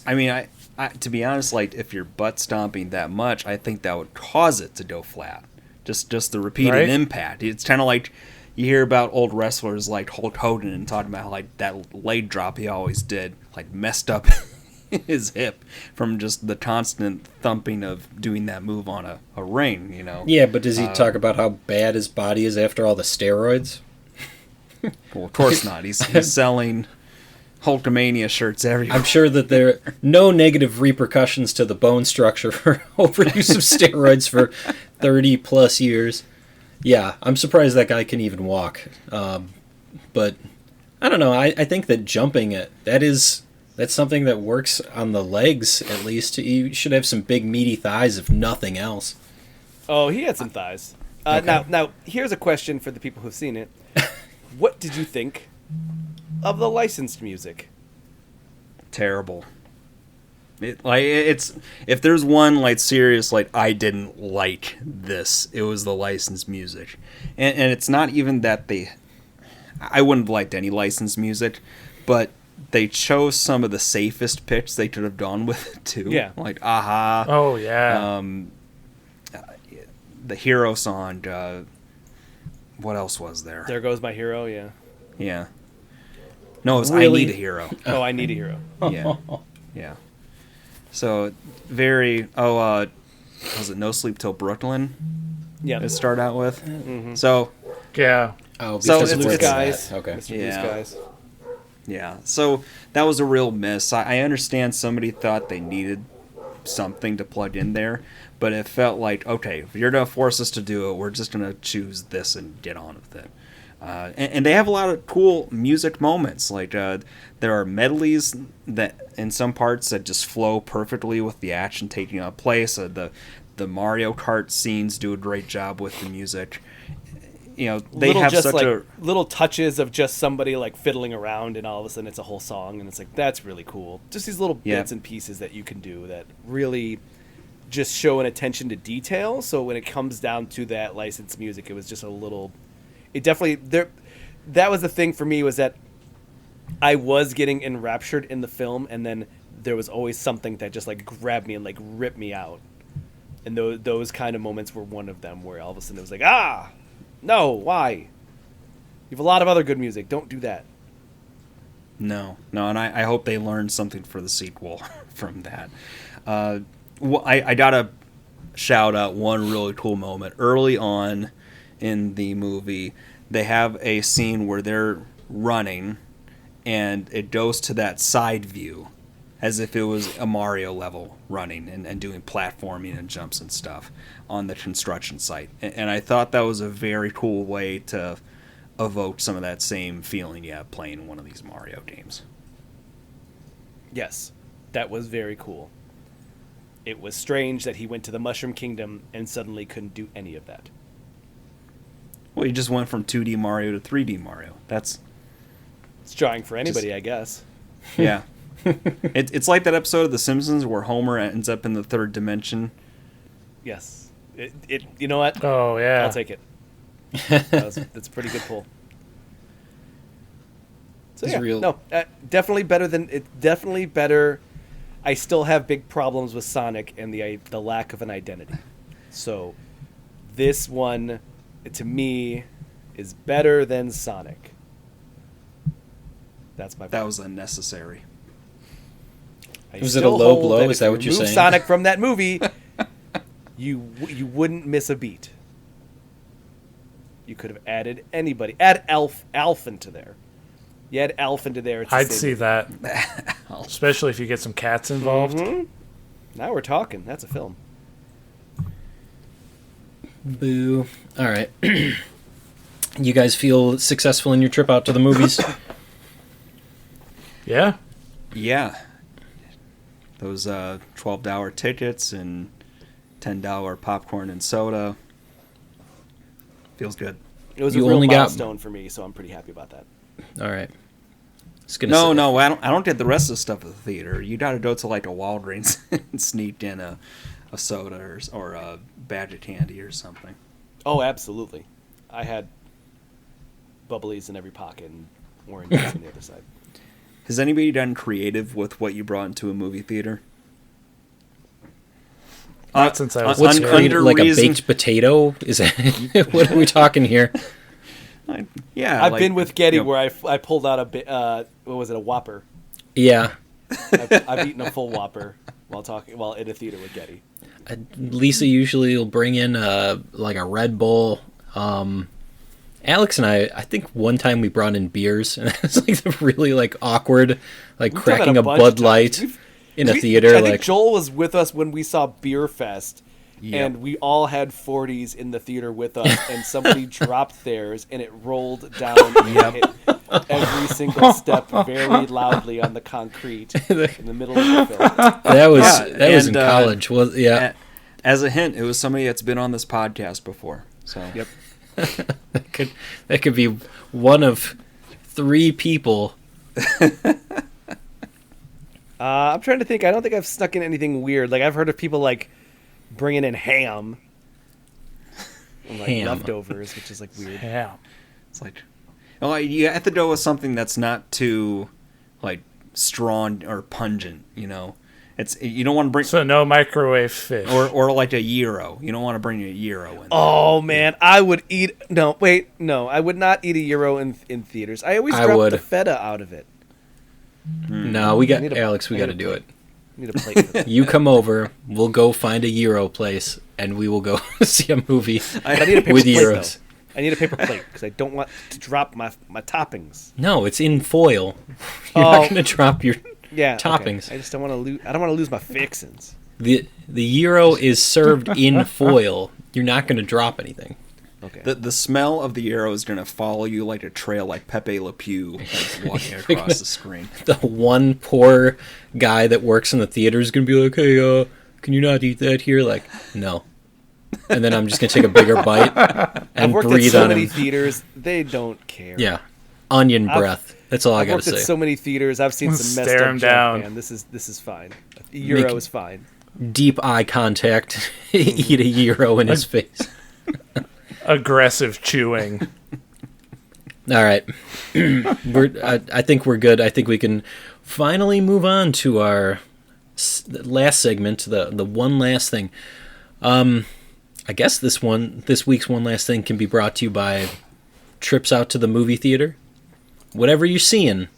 I mean, I to be honest, like if you're butt stomping that much, I think that would cause it to go flat. Just the repeated impact. It's kind of like you hear about old wrestlers like Hulk Hogan and talking about how, like that leg drop he always did, like messed up his hip from just the constant thumping of doing that move on a ring, you know. Yeah, but does he talk about how bad his body is after all the steroids? Well, of course not. He's selling Hulkamania shirts everywhere. I'm sure that there are no negative repercussions to the bone structure for overuse of steroids for 30 plus years. Yeah, I'm surprised that guy can even walk. But I don't know. I think that jumping that's something that works on the legs at least. You should have some big meaty thighs if nothing else. Oh, he had some thighs. Okay. Now, here's a question for the people who've seen it. What did you think of the licensed music? Terrible. It's if there's one like serious like I didn't like this, it was the licensed music, and it's not even that I wouldn't have liked any licensed music, but they chose some of the safest picks they could have done with it too. Yeah, like Aha. Oh yeah. The Hero song. What else was there? There Goes My Hero. Yeah. Yeah. No, it was Really? I Need a Hero. Oh, I Need a Hero. Yeah. Yeah. So very was it No Sleep Till Brooklyn? Yeah. It started out with. Mm-hmm. So Yeah. Oh, So because it's of Blue where it's Skies. at. Okay. Mr. Blue Yeah. Skies. yeah. So that was a real miss. I understand somebody thought they needed something to plug in there, but it felt like, okay, if you're gonna force us to do it, we're just gonna choose this and get on with it. And they have a lot of cool music moments. Like there are medleys that in some parts that just flow perfectly with the action taking place. The Mario Kart scenes do a great job with the music. You know, they Little have just such like a little touches of just somebody like fiddling around, and all of a sudden it's a whole song, and it's like that's really cool. Just these little Yeah. bits and pieces that you can do that really just show an attention to detail. So when it comes down to that licensed music, it was just a little. It definitely there. That was the thing for me, was that I was getting enraptured in the film, and then there was always something that just like grabbed me and like ripped me out. And those kind of moments were one of them, where all of a sudden it was like, no, why? You have a lot of other good music. Don't do that. No, and I hope they learned something for the sequel from that. I gotta shout out one really cool moment early on in the movie. They have a scene where they're running, and it goes to that side view, as if it was a Mario level running and doing platforming and jumps and stuff on the construction site. And I thought that was a very cool way to evoke some of that same feeling you have playing one of these Mario games. Yes, that was very cool. It was strange that he went to the Mushroom Kingdom and suddenly couldn't do any of that. Well, you just went from 2D Mario to 3D Mario. That's It's jarring for anybody, I guess. yeah. It's like that episode of The Simpsons where Homer ends up in the third dimension. Yes. You know what? Oh yeah. I'll take it. That's a pretty good pull. So It's yeah, real. no, definitely better. I still have big problems with Sonic and the lack of an identity. So this one, to me, is better than Sonic. That's my. That was unnecessary. Was it a low blow? Is that what you're saying? saying? Sonic from that movie, you wouldn't miss a beat. You could have added anybody. Add Alf into there. You add Alf into there. It's the I'd same see movie. that. Especially if you get some cats involved. Mhm. Now we're talking. That's a film. Boo. All right. You guys feel successful in your trip out to the movies? Yeah. Yeah. Those $12 tickets and $10 popcorn and soda. Feels good. It was You a real only got- milestone for me, so I'm pretty happy about that. All right. Just gonna No, say- no, I don't get the rest of the stuff at the theater. You gotta go to like a Walgreens and sneak in a soda or a badge of candy or something. Oh, absolutely. I had bubblies in every pocket and oranges on the other side. Has anybody done creative with what you brought into a movie theater? Not since I was What's here. created, like a reason- baked potato? Is that what are we talking here? Yeah, I've like, been with Getty you know, where I pulled out what was it, a Whopper? Yeah. I've eaten a full Whopper while in a theater with Getty. Lisa usually will bring in like a Red Bull, and Alex and I think one time we brought in beers, and it was like really like awkward, like We've done that cracking a bunch Bud of times. Light in a theater. I think Like, Joel was with us when we saw Beer Fest, Yep. and we all had 40s in the theater with us, and somebody dropped theirs, and it rolled down and hit every single step very loudly on the concrete in the middle of the film. that was in and, college. Was yeah. As a hint, it was somebody that's been on this podcast before. So Yep. That could be one of 3 people. I'm trying to think. I don't think I've snuck in anything weird. Like, I've heard of people, like, bringing in ham. And, like, Ham. leftovers, which is, like, weird. Yeah. it's like, well, you have to go with something that's not too, like, strong or pungent. You don't want to bring So no microwave fish. or like a gyro. You don't want to bring a gyro in. Oh, man. I would eat... No, wait. No, I would not eat a gyro in theaters. I always I drop would. the feta out of it. No, we got need a- Alex. We I got need to a do plate. it. I need a plate for that. You come over. We'll go find a gyro place, and we will go see a movie I need a paper with plate, gyros. though. I need a paper plate because I don't want to drop my toppings. No, it's in foil. You're Oh. not going to drop your Yeah, okay. toppings. I just don't want to lose. I don't want to lose my fixins. The gyro is served in foil. You're not going to drop anything. Okay. The smell of the gyro is gonna follow you like a trail, like Pepe Le Pew, like walking across the screen. The one poor guy that works in the theater is going to be like, "Hey, can you not eat that here?" Like, no. And then I'm just going to take a bigger bite I've and worked at breathe so on many him. theaters. They don't care. Yeah, onion breath. That's all I I've got worked to at say. so many theaters. I've seen some messed Stare up 'em junk, down. man. This is fine. Euro Make- is fine. Deep eye contact. Eat a gyro in his face. Aggressive chewing. All right, I think we're good. I think we can finally move on to our last segment, the one last thing. I guess this week's one last thing can be brought to you by trips out to the movie theater. Whatever you're seeing,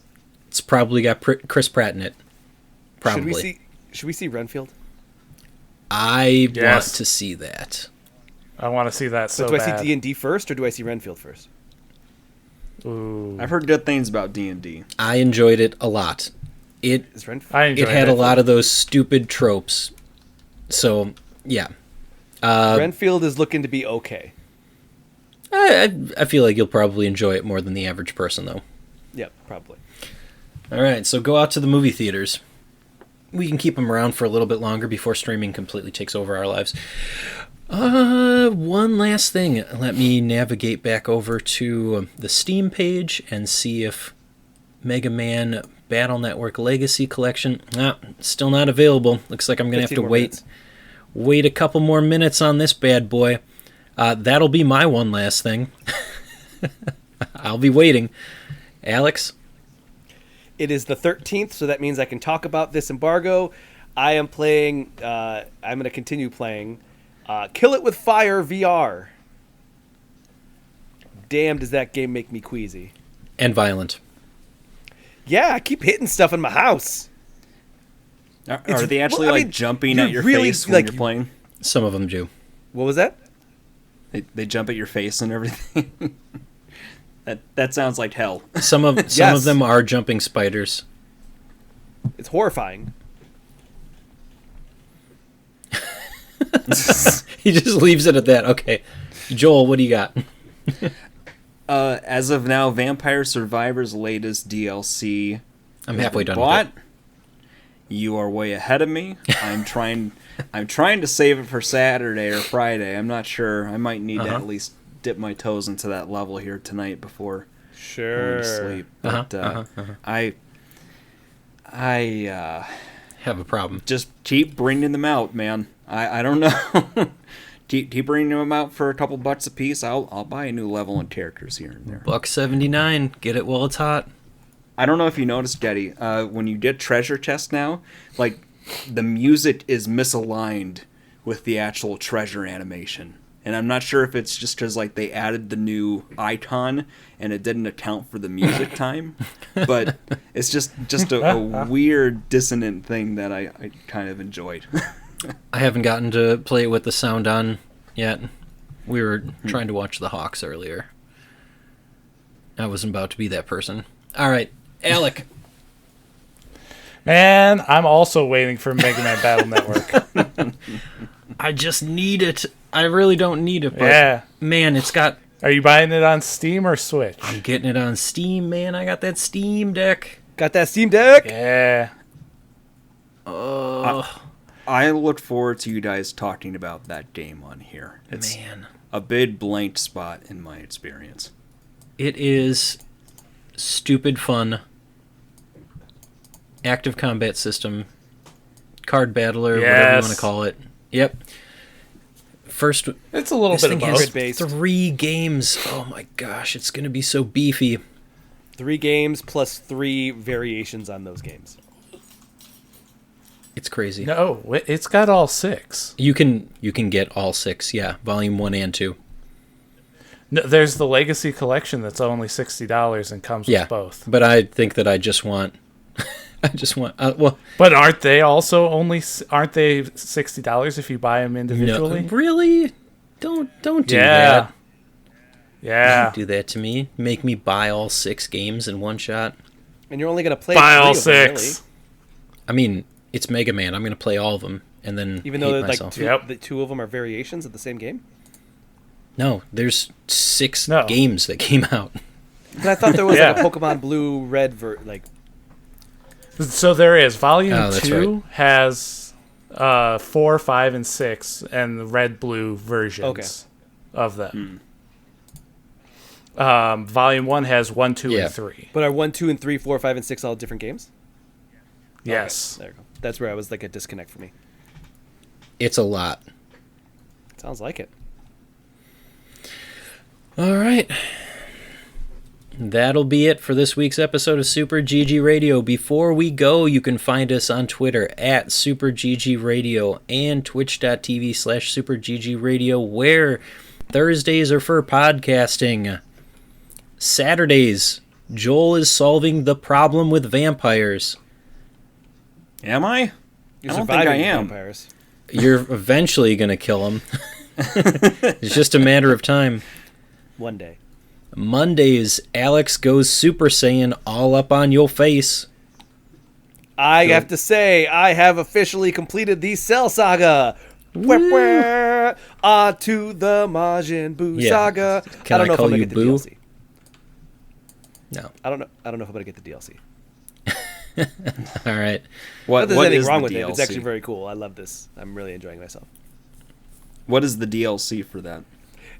it's probably got Chris Pratt in it. Probably. Should we see Renfield? I Yes. want to see that. I want to see that so do I bad. see D&D first or do I see Renfield first? Ooh. I've heard good things about D&D. I enjoyed it a lot. It Is Renfield? I enjoyed it had a it. lot of those stupid tropes. So yeah, Renfield is looking to be okay. I feel like you'll probably enjoy it more than the average person, though. Yep, probably. All right, so go out to the movie theaters. We can keep them around for a little bit longer before streaming completely takes over our lives. One last thing. Let me navigate back over to the Steam page and see if Mega Man Battle Network Legacy Collection. Still not available. Looks like I'm going to have 15 to more wait. minutes. Wait a couple more minutes on this bad boy. That'll be my one last thing. I'll be waiting. Alex? It is the 13th, so that means I can talk about this embargo. I am playing, I'm going to continue playing Kill It With Fire VR. Damn, does that game make me queasy. And violent. Yeah, I keep hitting stuff in my house. Are they actually well, I like mean, jumping you're at your really, face when like- you're playing? Some of them do. What was that? They jump at your face and everything. That sounds like hell. Some of Yes. them are jumping spiders. It's horrifying. He just leaves it at that. Okay. Joel, what do you got? As of now, Vampire Survivors' latest DLC. I'm has halfway been done with bought. it. You are way ahead of me. I'm trying to save it for Saturday or Friday. I'm not sure. I might need to at least dip my toes into that level here tonight before going Sure. to sleep. But I Have a problem. just keep bringing them out, man. I don't know. keep bringing them out for a couple bucks a piece. I'll buy a new level and characters here and there. $1.79. Get it while it's hot. I don't know if you noticed, Getty, when you get treasure chest now, like the music is misaligned with the actual treasure animation. And I'm not sure if it's just because like they added the new icon and it didn't account for the music time, but it's just a weird dissonant thing that I kind of enjoyed. I haven't gotten to play it with the sound on yet. We were trying to watch the Hawks earlier. I wasn't about to be that person. All right, Alec. Man, I'm also waiting for Mega Man Battle Network. I just need it. I really don't need it, but Yeah. man, it's got... Are you buying it on Steam or Switch? I'm getting it on Steam, man. I got that Steam Deck. Got that Steam Deck? Yeah. I look forward to you guys talking about that game on here. It's Man. a big blank spot in my experience. It is stupid fun. Active combat system. Card battler, whatever you want to call it. Yep. First, It's a little this bit thing of has both. Grid-based. 3 games. Oh my gosh, it's going to be so beefy. 3 games plus 3 variations on those games. It's crazy. No, it's got all 6. You can get all 6, yeah. Volume 1 and 2. No, there's the Legacy Collection that's only $60 and comes Yeah. with both. But I think that I just want... well, But aren't they $60 if you buy them no, individually? really? Don't do Yeah. that. Yeah. Don't do that to me. Make me buy all 6 games in one shot. And you're only going to play Buy 3 all of them, 6. I mean, it's Mega Man. I'm going to play all of them and then Even hate though like myself. the 2 of them are variations of the same game? No, there's 6 No. games that came out. But I thought there was Yeah. like a Pokemon Blue, Red, So there is. Volume Oh, that's 2 right. has 4, 5, and 6, and the red-blue versions of them. Volume 1 has 1, 2, Yeah. and 3. But are 1, 2, and 3, 4, 5, and 6 all different games? Yes. Okay, there you go. That's where I was like a disconnect for me. It's a lot. Sounds like it. All right. That'll be it for this week's episode of Super GG Radio. Before we go, you can find us on Twitter at Super GG Radio and twitch.tv/Super GG Radio, where Thursdays are for podcasting. Saturdays, Joel is solving the problem with vampires. Am I? You're I don't think surviving I am. vampires. You're eventually going to kill them. It's just a matter of time. One day. Mondays, Alex goes Super Saiyan all up on your face. I have to say, I have officially completed the Cell Saga. Wah. To the Majin Buu Yeah. Saga. Can I if call I'm gonna you get the Boo? DLC. No. I don't know if I'm gonna get the DLC. All right. Not that there's what anything is wrong the with it. DLC? It's actually very cool. I love this. I'm really enjoying myself. What is the DLC for that?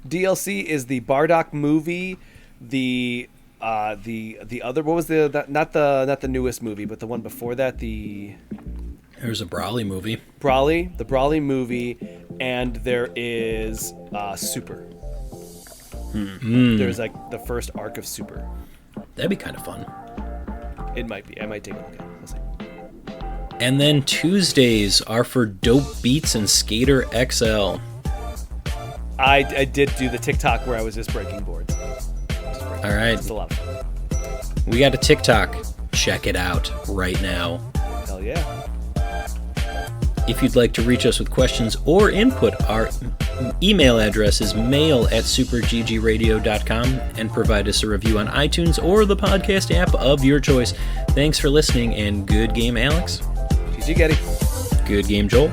DLC is the Bardock movie, the other, what was not the newest movie, but the one before that, the There's a Brawley movie. the Brawley movie, and there is Super. There's like the first arc of Super. That'd be kind of fun. It might be. I might take a look at it. We'll see. And then Tuesdays are for Dope Beats and Skater XL. I did do the TikTok where I was just breaking boards. All right. It's a lot of fun. We got a TikTok. Check it out right now. Hell yeah. If you'd like to reach us with questions or input, our email address is mail@superggradio.com and provide us a review on iTunes or the podcast app of your choice. Thanks for listening, and good game, Alex. GG Getty. Good game, Joel.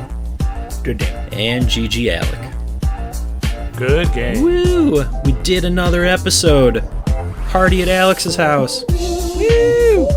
Good game. And GG, Alec. Good game. Woo! We did another episode. Party at Alex's house. Woo!